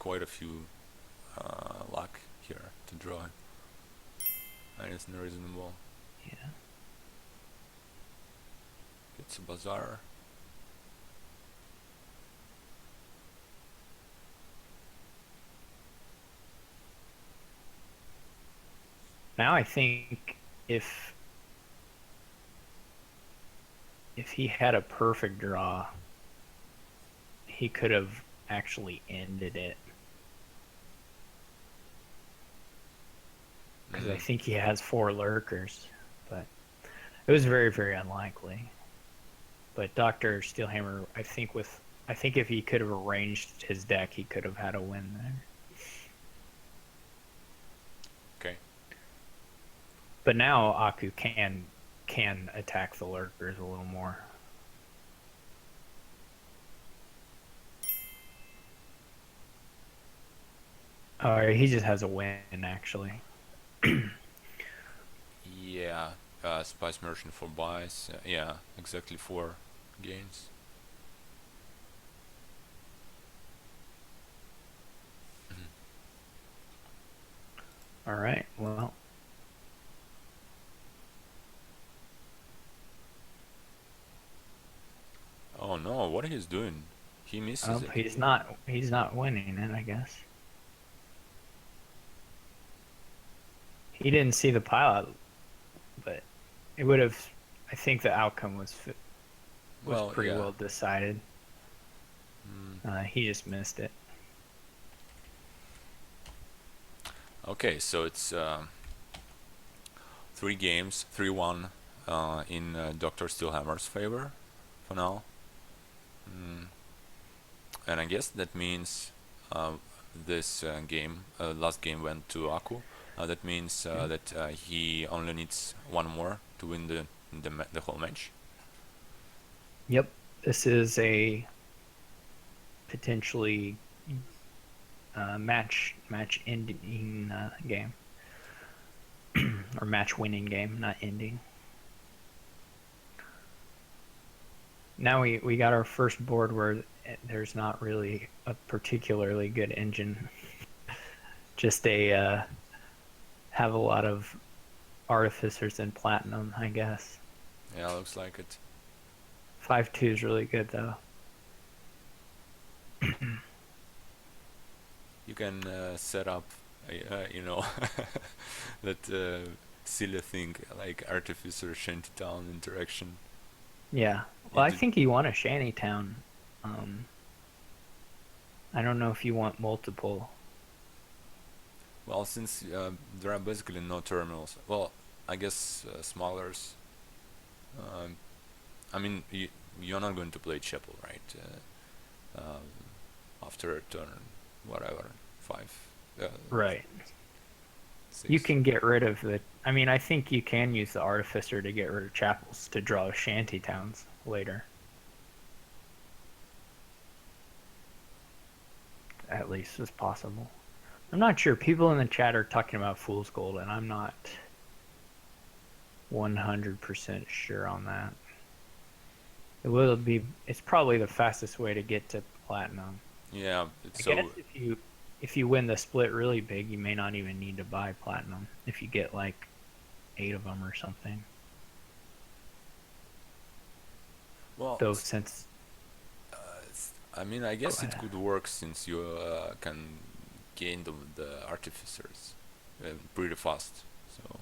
quite a few luck here to draw. And it's reasonable. Yeah. It's a bazaar. Now I think if he had a perfect draw, he could have actually ended it. Because I think he has 4 lurkers, but it was very, very unlikely. But Dr. Steelhammer, I think if he could have arranged his deck, he could have had a win there. Okay. But now Aku can attack the lurkers a little more. Oh, he just has a win actually. Yeah, Spice Merchant for buys. Yeah, exactly 4 gains. All right, well. Oh no, what he's doing? He misses it. He's not winning it, I guess. He didn't see the pilot, but it would have. I think the outcome was pretty well decided. He just missed it. Okay, so it's 3 games, 3-1 in Dr. Steelhammer's favor for now. And I guess that means this last game went to Aku. That means that he only needs 1 more to win the whole match. Yep, this is a potentially match ending game or match winning game, not ending. Now we got our first board where there's not really a particularly good engine. Just have a lot of artificers and platinum, I guess. Yeah, looks like it. 5-2 is really good though. You can set up, that silly thing like artificer shantytown interaction. Yeah. Well, I think you want a shantytown. I don't know if you want multiple. Well, since there are basically no terminals, well, I guess smugglers. I mean, you're not going to play Chapel, right? After a turn, whatever, 5. Right. 6. You can get rid of the. I mean, I think you can use the artificer to get rid of chapels to draw shantytowns later. At least it's possible. I'm not sure. People in the chat are talking about Fool's Gold, and I'm not 100% sure on that. It's probably the fastest way to get to platinum. Yeah, I guess if you win the split really big, you may not even need to buy platinum if you get like 8 of them or something. Well, though since I mean, I guess it could work since you can gain the artificers pretty fast. So,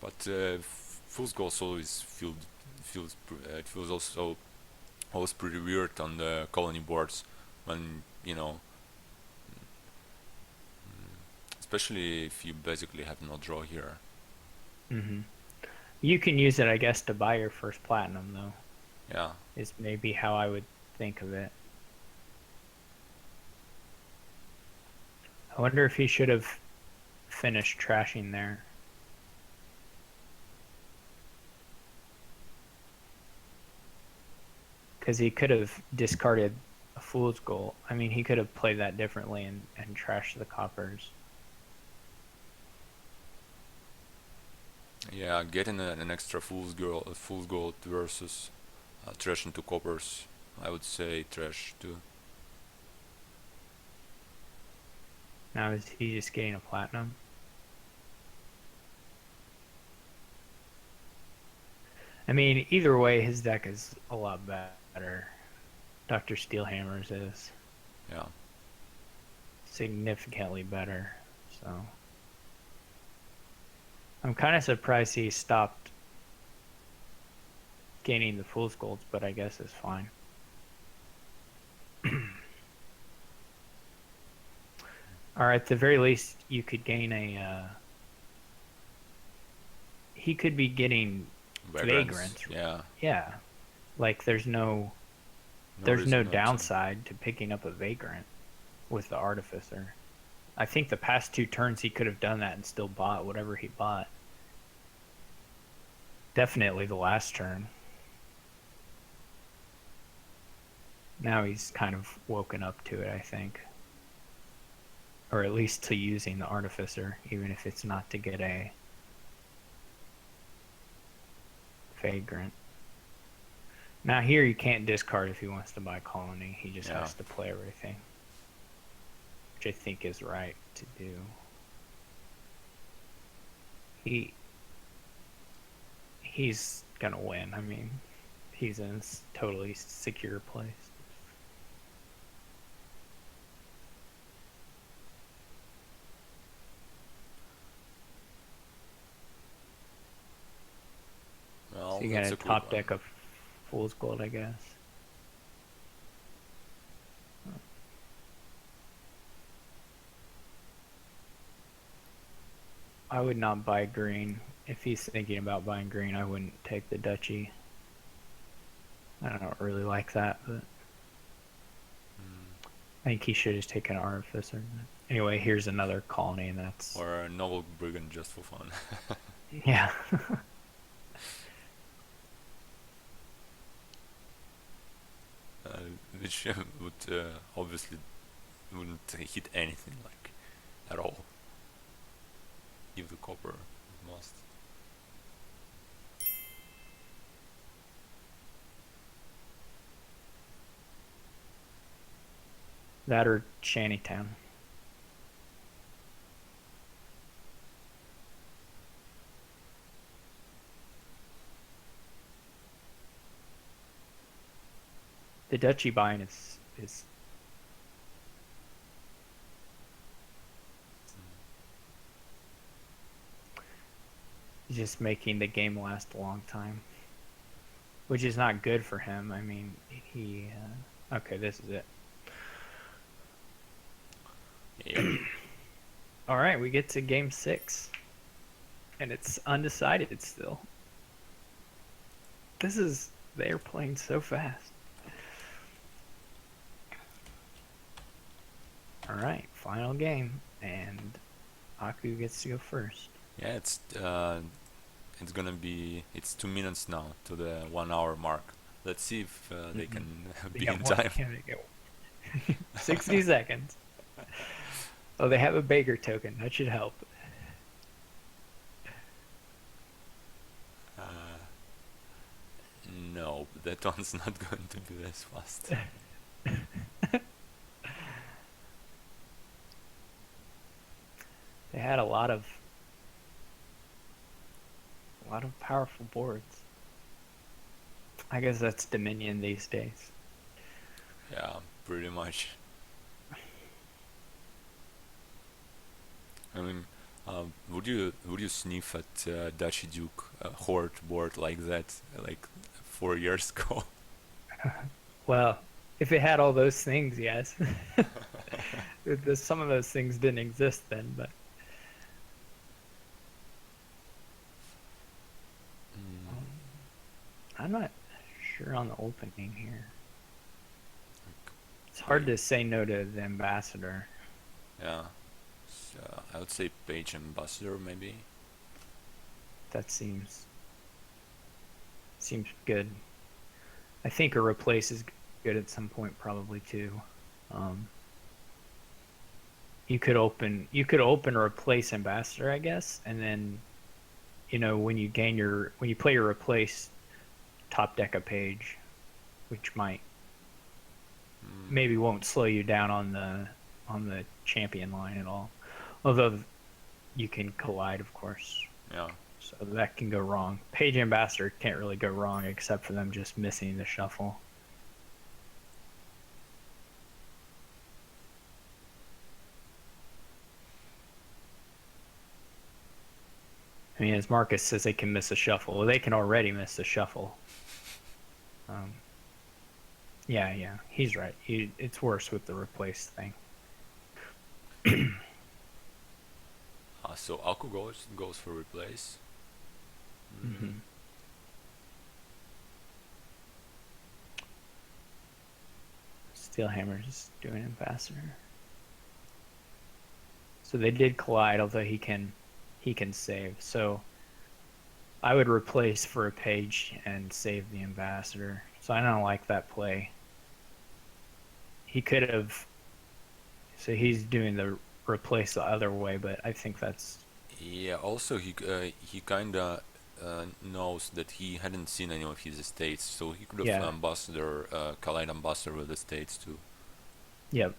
but Fool's Gold always feels also always pretty weird on the colony boards when especially if you basically have no draw here. You can use it, I guess, to buy your first platinum though. Yeah. is maybe how I would think of it. I wonder if he should have finished trashing there. Because he could have discarded a fool's goal. I mean, he could have played that differently and trashed the coppers. Yeah, getting an extra fool's gold versus trash into coppers. I would say trash too. Now is he just getting a platinum? I mean, either way, his deck is a lot better. Drsteelhammer's is Yeah. significantly better. So I'm kind of surprised he stopped gaining the fool's golds, but I guess it's fine. Or at the very least, you could gain a. He could be getting vagrants. Yeah. Yeah, like there's no reason not to. downside to picking up a vagrant with the artificer. I think the past 2 turns he could have done that and still bought whatever he bought. Definitely the last turn. Now he's kind of woken up to it, I think. Or at least to using the artificer, even if it's not to get a vagrant. Now here you can't discard if he wants to buy colony. He just has to play everything, which I think is right to do. He's gonna win. I mean, he's in a totally secure place. Well, So you got a top deck of Fool's Gold, I guess. I would not buy green. If he's thinking about buying green, I wouldn't take the duchy. I don't really like that, but I think he should have taken an artificer. Anyway, here's another colony, and that's... Or a noble brigand just for fun. Yeah. Which would obviously wouldn't hit anything like at all. Give the copper must. That or Shantytown. The duchy buying is just making the game last a long time, which is not good for him. I mean, he okay, this is it. Yeah. All right, we get to game 6, and it's undecided still. They're playing so fast. All right, final game, and Aku gets to go first. Yeah, it's gonna be 2 minutes now to the 1 hour mark. Let's see if they can be in time. 60 seconds. Oh, they have a Baker token. That should help. No, that one's not going to be this fast. They had a lot of powerful boards. I guess that's Dominion these days. Yeah, pretty much. I mean, would you sniff at Duchy Duke Horde board like that, like 4 years ago? Well, if it had all those things, yes. Some of those things didn't exist then, but I'm not you're on the opening here. It's Okay. hard to say no to the ambassador. Yeah. So I would say page ambassador maybe. That seems good. I think a replace is good at some point probably too. You could open a replace ambassador, I guess, and then when you play your replace, top deck a page, which maybe won't slow you down on the champion line at all. Although you can collide, of course. Yeah. So that can go wrong. Page ambassador can't really go wrong except for them just missing the shuffle. I mean, as Marcus says, they can miss a shuffle. Well, they can already miss the shuffle. Yeah, he's right. It's worse with the replace thing. So Aku goes for replace. Mm-hmm. Steelhammer's doing ambassador. So they did collide, although he can save. So I would replace for a page and save the ambassador. So I don't like that play. He could have. So he's doing the replace the other way, but I think that's. Yeah. Also, he kinda knows that he hadn't seen any of his estates, so he could have ambassador collide ambassador with estates too. Yep.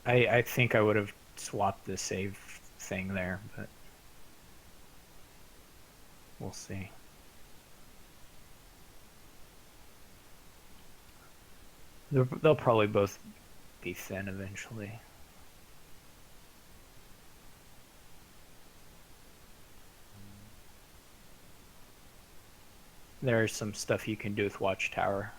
I think I would have swapped the save thing there, but we'll see. They'll probably both be thin eventually. There's some stuff you can do with Watchtower,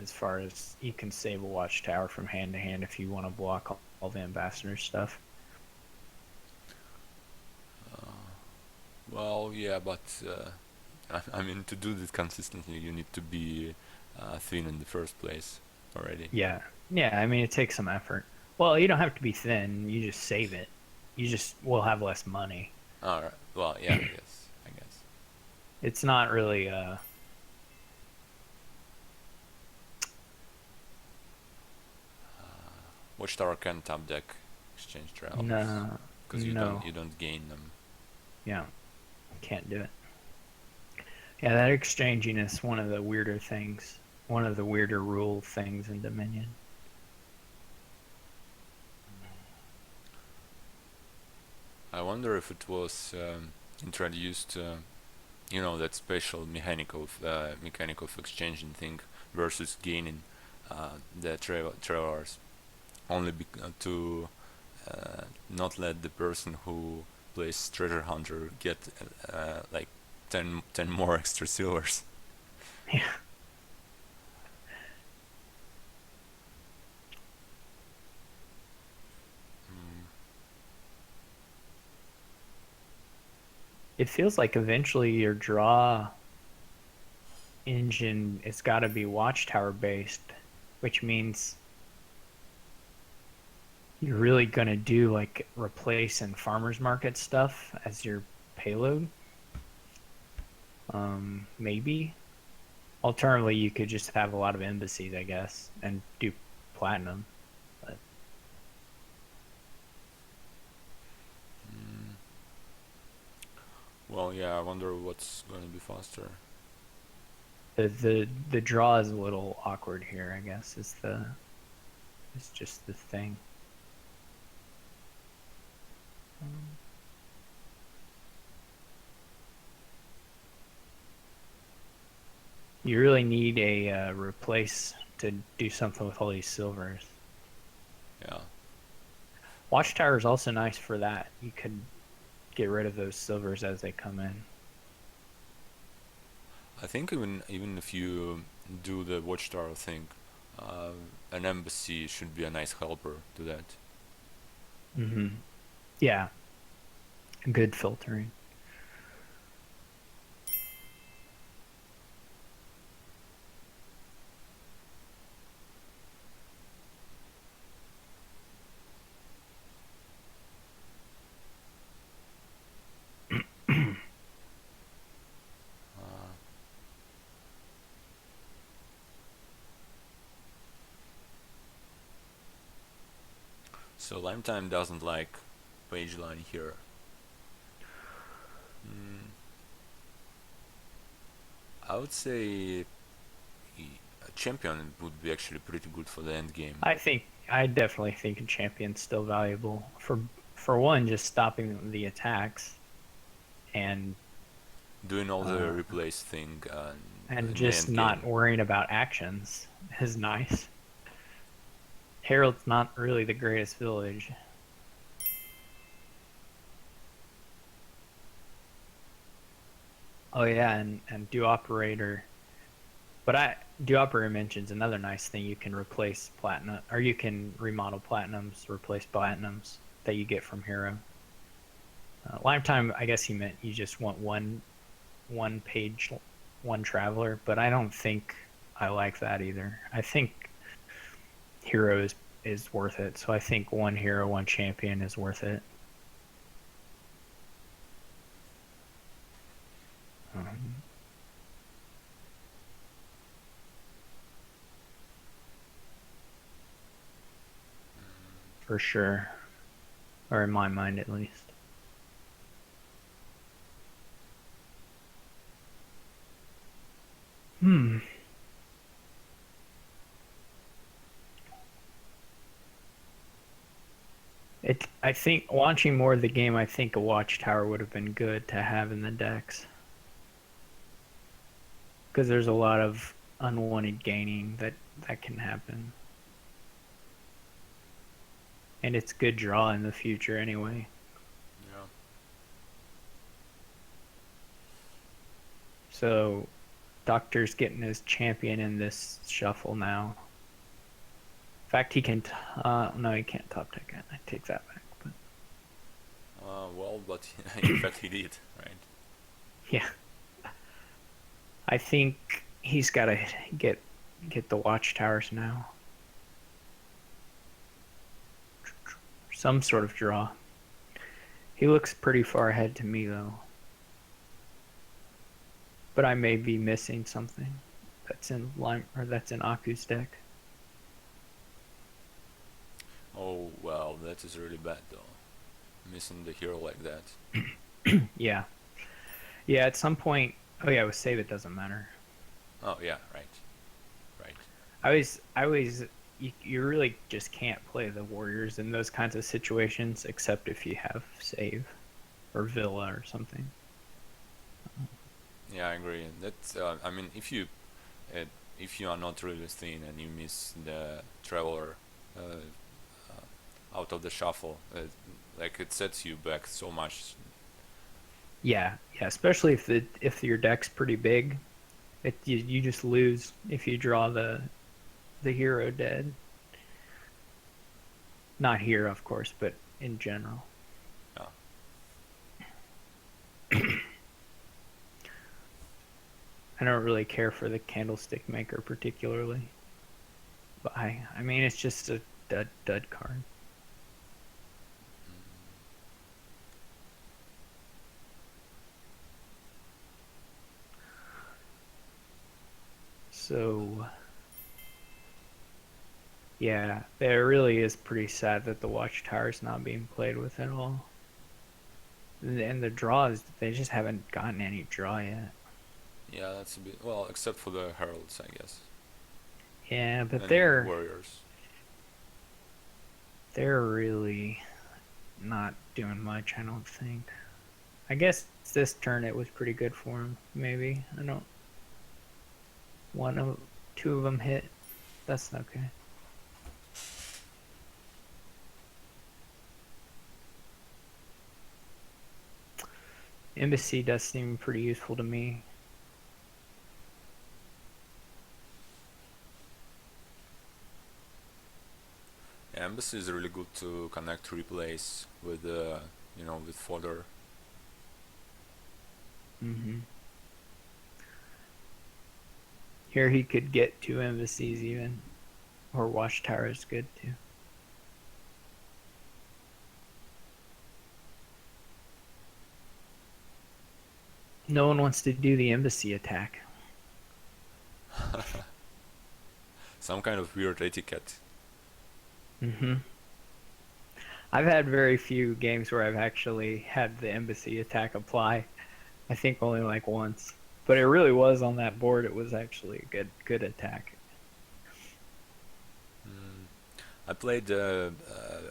as far as you can save a Watchtower from hand to hand if you want to block all the ambassador stuff. Well, yeah, but I mean, to do this consistently, you need to be thin in the first place already. Yeah, I mean, it takes some effort. Well, you don't have to be thin. You just save it. You just will have less money. All right. Well, yeah, I guess. It's not really Watchtower can top deck exchange travels. No, because you don't gain them. Yeah, can't do it. Yeah, that exchanging is one of the weirder things. One of the weirder rule things in Dominion. I wonder if it was introduced, that special mechanic of exchanging thing versus gaining the travelers, only to not let the person who plays treasure hunter get like 10 more extra silvers. Yeah. It feels like eventually your draw engine it's got to be Watchtower based, which means you're really going to do like replace and farmers market stuff as your payload. Maybe. Alternatively, you could just have a lot of embassies, I guess, and do platinum. But well, yeah, I wonder what's going to be faster. the draw is a little awkward here, I guess. It's just the thing. You really need a replace to do something with all these silvers. Yeah. Watchtower is also nice for that. You could get rid of those silvers as they come in. I think even if you do the Watchtower thing, an embassy should be a nice helper to that. Mm-hmm. Yeah. Good filtering. So Lifetime doesn't like page line here. I would say a champion would be actually pretty good for the end game. I definitely think a champion's still valuable for one, just stopping the attacks, and Doing all the replace thing and in the just end not game. worrying about actions is nice. Herald's not really the greatest village. Oh yeah, and do operator. But do operator mentions another nice thing: you can replace platinum, or you can remodel platinums, replace platinums that you get from hero. Lifetime, I guess he meant you just want one page, one traveler, but I don't think I like that either. I think hero is worth it, so I think one hero, one champion is worth it. For sure, or in my mind at least. I think watching more of the game, I think a watchtower would have been good to have in the decks, because there's a lot of unwanted gaining that can happen, and it's good draw in the future anyway. Yeah. So, Doctor's getting his champion in this shuffle now. In fact, he can. No, he can't top deck it. I take that back. But Well, but in fact he did, right? yeah, I think he's got to get the watchtowers now. Some sort of draw. He looks pretty far ahead to me though. But I may be missing something that's in Aku's deck. Oh well, that is really bad though. Missing the hero like that. Yeah. Yeah, at some point. Oh yeah, with save it doesn't matter. Oh yeah, right. I always you really just can't play the warriors in those kinds of situations except if you have save or villa or something. Yeah, I agree. That's I mean, if you are not really thin and you miss the traveler out of the shuffle, like it sets you back so much. Yeah, especially if your deck's pretty big, you just lose if you draw the hero dead. Not here, of course, but in general. Yeah. I don't really care for the candlestick maker particularly. But I mean, it's just a dud card. So, yeah, it really is pretty sad that the Watchtower is not being played with at all. And the draws, they just haven't gotten any draw yet. Yeah, that's a bit well, except for the heralds, I guess. Yeah, but And they're warriors. really not doing much, I don't think. I guess this turn it was pretty good for him. Maybe I don't. Two of them hit. That's okay. Embassy does seem pretty useful to me. Yeah, embassy is really good to connect replays with with fodder. Here he could get 2 embassies even, or watchtower is good too. No one wants to do the embassy attack. Some kind of weird etiquette. I've had very few games where I've actually had the embassy attack apply. I think only like once, but it really was on that board. It was actually a good attack. Mm. I played a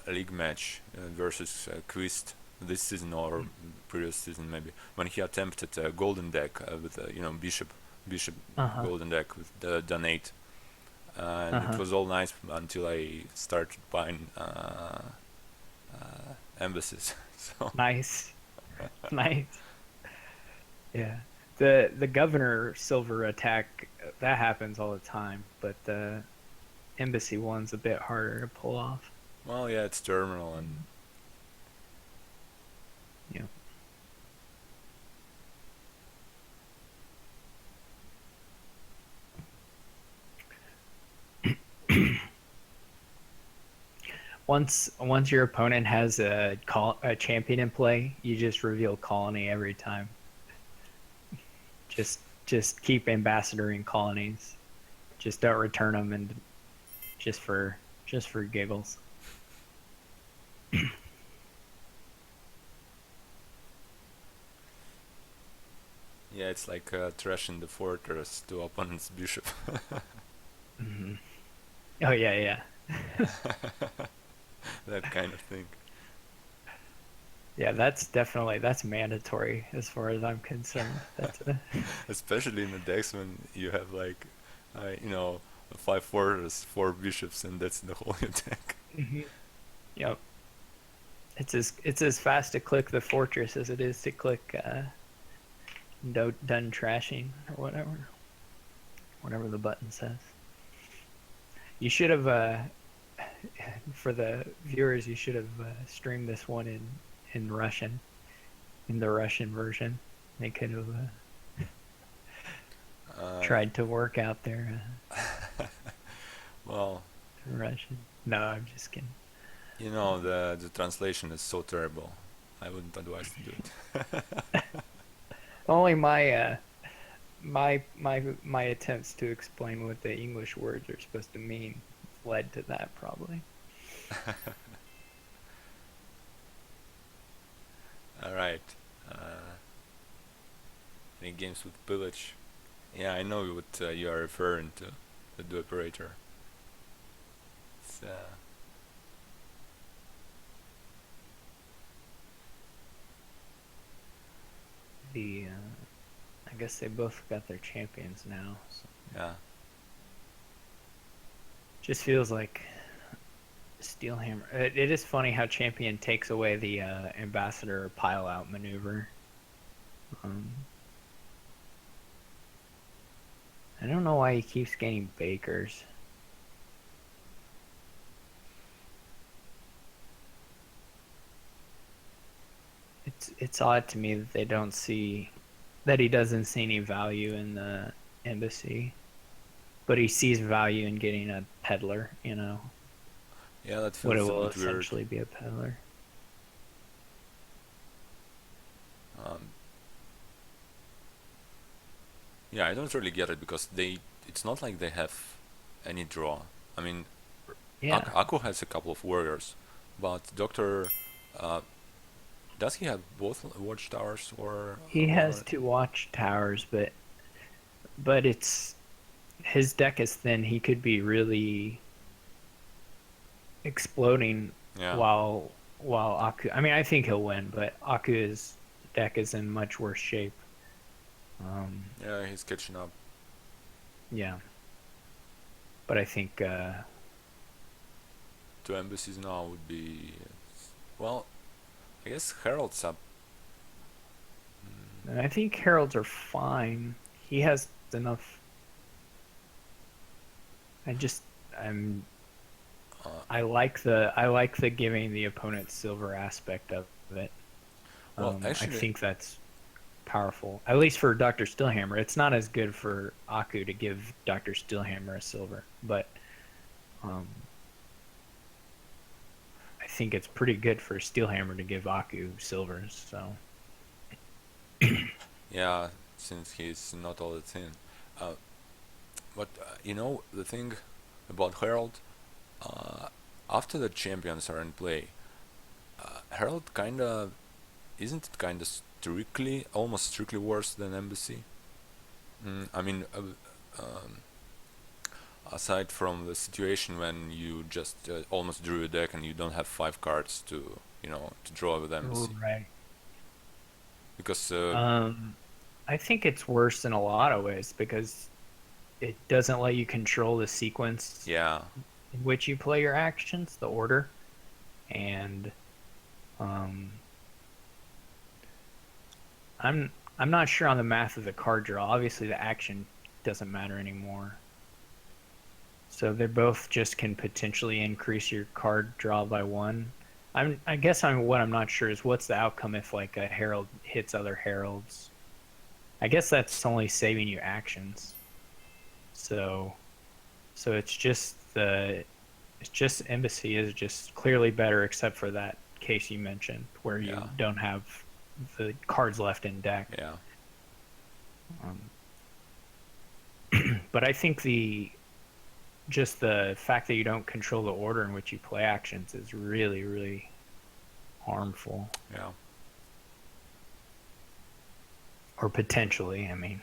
league match versus Quist this season or previous season maybe when he attempted a golden deck with bishop Uh huh. golden deck with the donate, Uh and it huh. was all nice until I started buying embassies. So Nice, nice. Yeah. The governor silver attack that happens all the time, but the embassy one's a bit harder to pull off. well, yeah, it's terminal and Yeah. Once your opponent has a champion in play, you just reveal colony every time. Just keep ambassadoring colonies. Just don't return them, and just for giggles. yeah, it's like trashing the fortress to opponent's bishop. Hmm. Oh yeah, yeah. That kind of thing. Yeah, that's mandatory as far as I'm concerned. That's a, Especially in the decks when you have like, you know, five fortress, four bishops, and that's the whole attack. Mhm. Yep. It's as fast to click the fortress as it is to click done trashing or whatever the button says. You should have for the viewers, you should have streamed this one in Russian, in the Russian version. They could have Uh, tried to work out their well, Russian. No, I'm just kidding. you know, the translation is so terrible. I wouldn't advise to do it. Only my attempts to explain what the English words are supposed to mean led to that probably. All right. Uh, any games with pillage? Yeah, I know what you are referring to. The operator. It's, The I guess they both got their champions now. So yeah. just feels like Steelhammer. It is funny how champion takes away the ambassador pile out maneuver. Um, I don't know why he keeps getting bakers. It's odd to me that they don't see that he doesn't see any value in the embassy, but he sees value in getting a peddler. Yeah, that What it feels a will bit weird. essentially be a peddler. Um, yeah, I don't really get it because it's not like they have any draw. I mean, Yeah, Akko has a couple of warriors, but Doctor, uh, does he have both watchtowers he has or 2 watchtowers, but it's his deck is thin. He could be really exploding yeah, while Aku. I mean, I think he'll win, but Aku's deck is in much worse shape. yeah, he's catching up. Yeah, but I think Two embassies now would be, well, I guess Herald's up. I think Heralds are fine. He has enough. I just I'm Uh, I like the giving the opponent silver aspect of it. well, I actually, think that's powerful. At least for Dr. Steelhammer. It's not as good for Aku to give Dr. Steelhammer a silver, but um, I think it's pretty good for Steelhammer to give Aku silvers. So yeah, since he's not all that thin. Uh, but you know the thing about Herald, uh, after the champions are in play, Herald kinda isn't it kinda strictly, almost strictly worse than Embassy? I mean, aside from the situation when you just almost drew a deck and you don't have 5 cards to, to draw with Embassy, Right. because I think it's worse in a lot of ways because it doesn't let you control the sequence yeah, in which you play your actions, the order, and um, I'm not sure on the math of the card draw. Obviously, the action doesn't matter anymore. So they both just can potentially increase your card draw by 1. I guess what I'm not sure is what's the outcome if like a herald hits other heralds. I guess that's only saving you actions. So it's just Embassy is just clearly better except for that case you mentioned where you yeah, don't have the cards left in deck. yeah, But I think just the fact that you don't control the order in which you play actions is really, really harmful. yeah. Or potentially, I mean.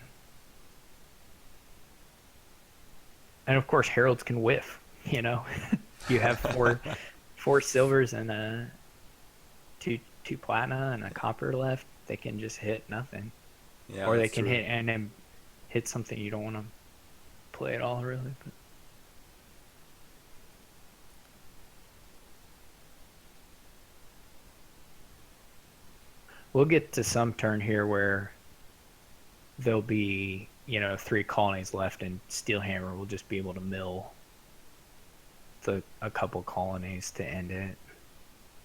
And of course, heralds can whiff. You have four silvers and two platina and a copper left. They can just hit nothing, Yeah, or they that's can true. hit and then hit something you don't want to play at all, really. But we'll get to some turn here where there'll be 3 colonies left, and Steelhammer will just be able to mill a couple colonies to end it.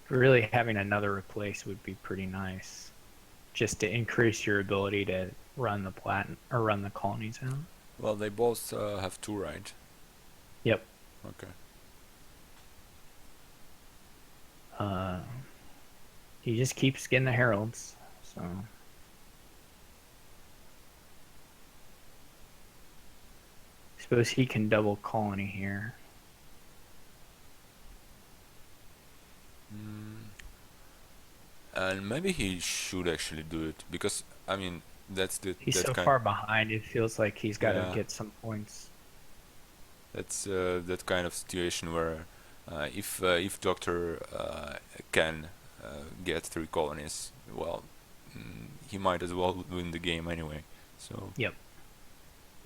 Really, having another replace would be pretty nice, just to increase your ability to run the or run the colonies out. Well, they both have 2, right? Yep. Okay. He just keeps getting the heralds, so. I suppose he can double colony here. And maybe he should actually do it because I mean that's the He's that so kind far behind, it feels like he's got to yeah, get some points. that's that kind of situation where if Doctor can get 3 colonies, well, he might as well win the game anyway. So Yep.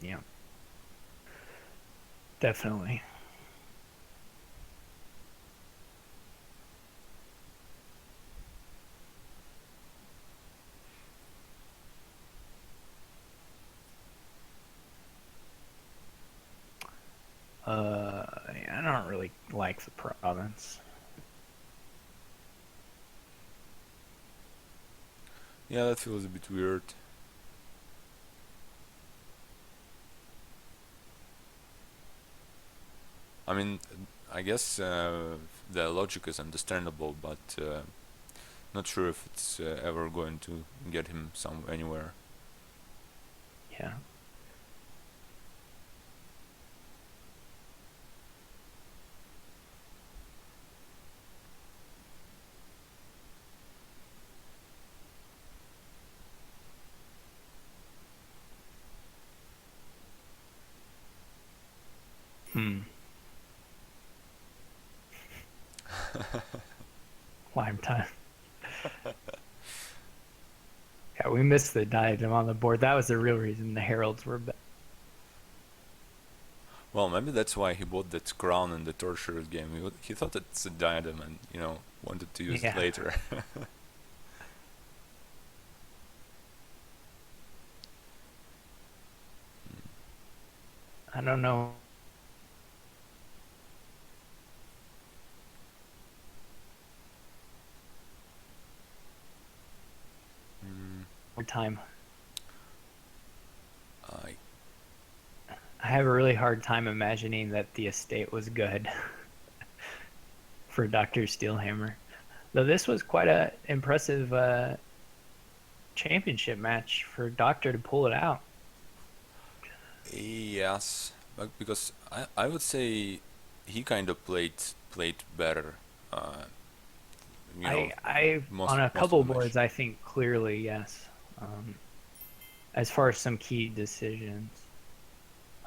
Yeah. Definitely. I don't really like the province. yeah, that feels a bit weird. I mean, I guess the logic is understandable, but not sure if it's ever going to get him anywhere. Yeah. Lime time. Yeah, we missed the diadem on the board. That was the real reason the heralds were bad. Well, maybe that's why he bought that crown in the torture game. He thought it's a diadem and, wanted to use it Yeah. later. I don't know. Hard time. I I have a really hard time imagining that the estate was good for Dr. Steelhammer. Though this was quite a impressive championship match for Doctor to pull it out. Yes, but because I would say he kind of played better. Uh, you know, I most on a most of couple the match. boards, I think clearly yes. As far as some key decisions,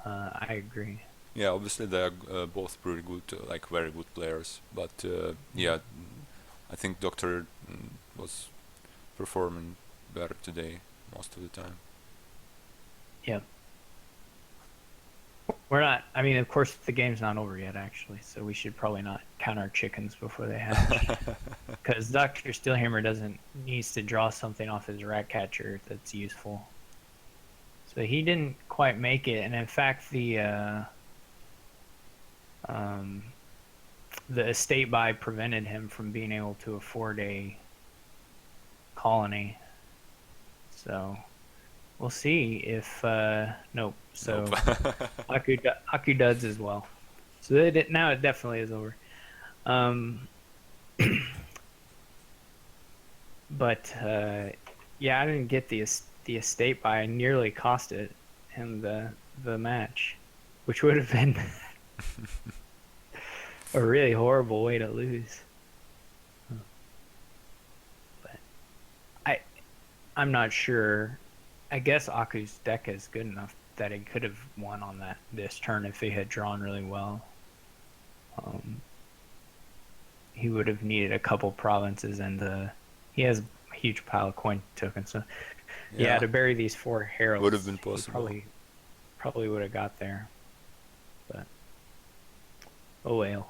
I agree. Yeah, obviously they are both pretty good, like very good players. But yeah, I think Doctor was performing better today most of the time. Yeah. We're not. I mean, of course, the game's not over yet, actually. So we should probably not count our chickens before they hatch, because Doctor Steelhammer doesn't needs to draw something off his rat catcher that's useful. So he didn't quite make it, and in fact, um, the estate buy prevented him from being able to afford a colony. So we'll see if nope. So Nope. Aku duds as well. So now it definitely is over. Um, but yeah, I didn't get the estate buy. I nearly costed him the match, which would have been a really horrible way to lose. But I'm not sure. I guess Aku's deck is good enough that he could have won on this turn if he had drawn really well. He would have needed a couple provinces, and he has a huge pile of coin tokens. So yeah, to bury these 4 heralds would have been he possible. probably would have got there. But oh well.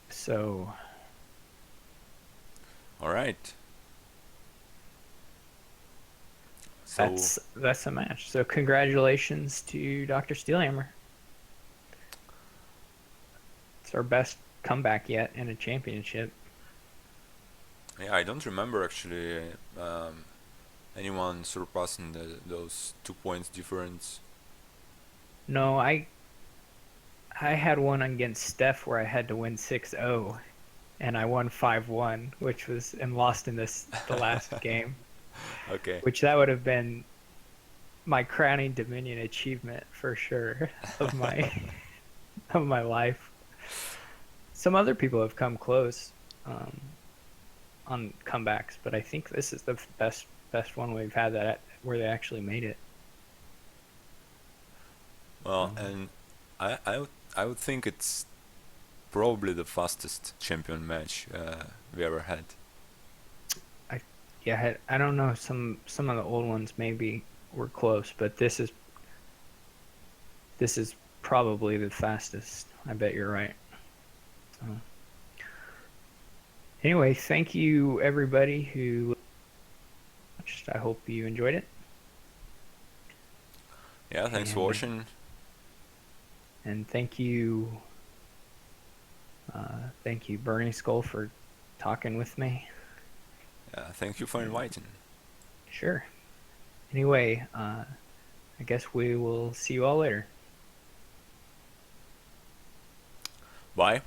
So All right. So that's a match. So congratulations to Dr. Steelhammer. It's our best comeback yet in a championship. yeah, I don't remember actually anyone surpassing those 2 points difference. No, I had one against Steph where I had to win 6-0 and I won 5-1, which was and lost in the last game. Okay. Which that would have been my crowning Dominion achievement for sure of my of my life. Some other people have come close on comebacks, but I think this is the best one we've had where they actually made it. Well, and I would think it's probably the fastest champion match we ever had. Yeah, I don't know. Some of the old ones maybe were close, but this is probably the fastest. I bet you're right. So, anyway, thank you everybody who watched. I hope you enjoyed it. Yeah, thanks for watching. And thank you, Bernie Skull, for talking with me. Thank you for inviting. Sure. Anyway, I guess we will see you all later. Bye.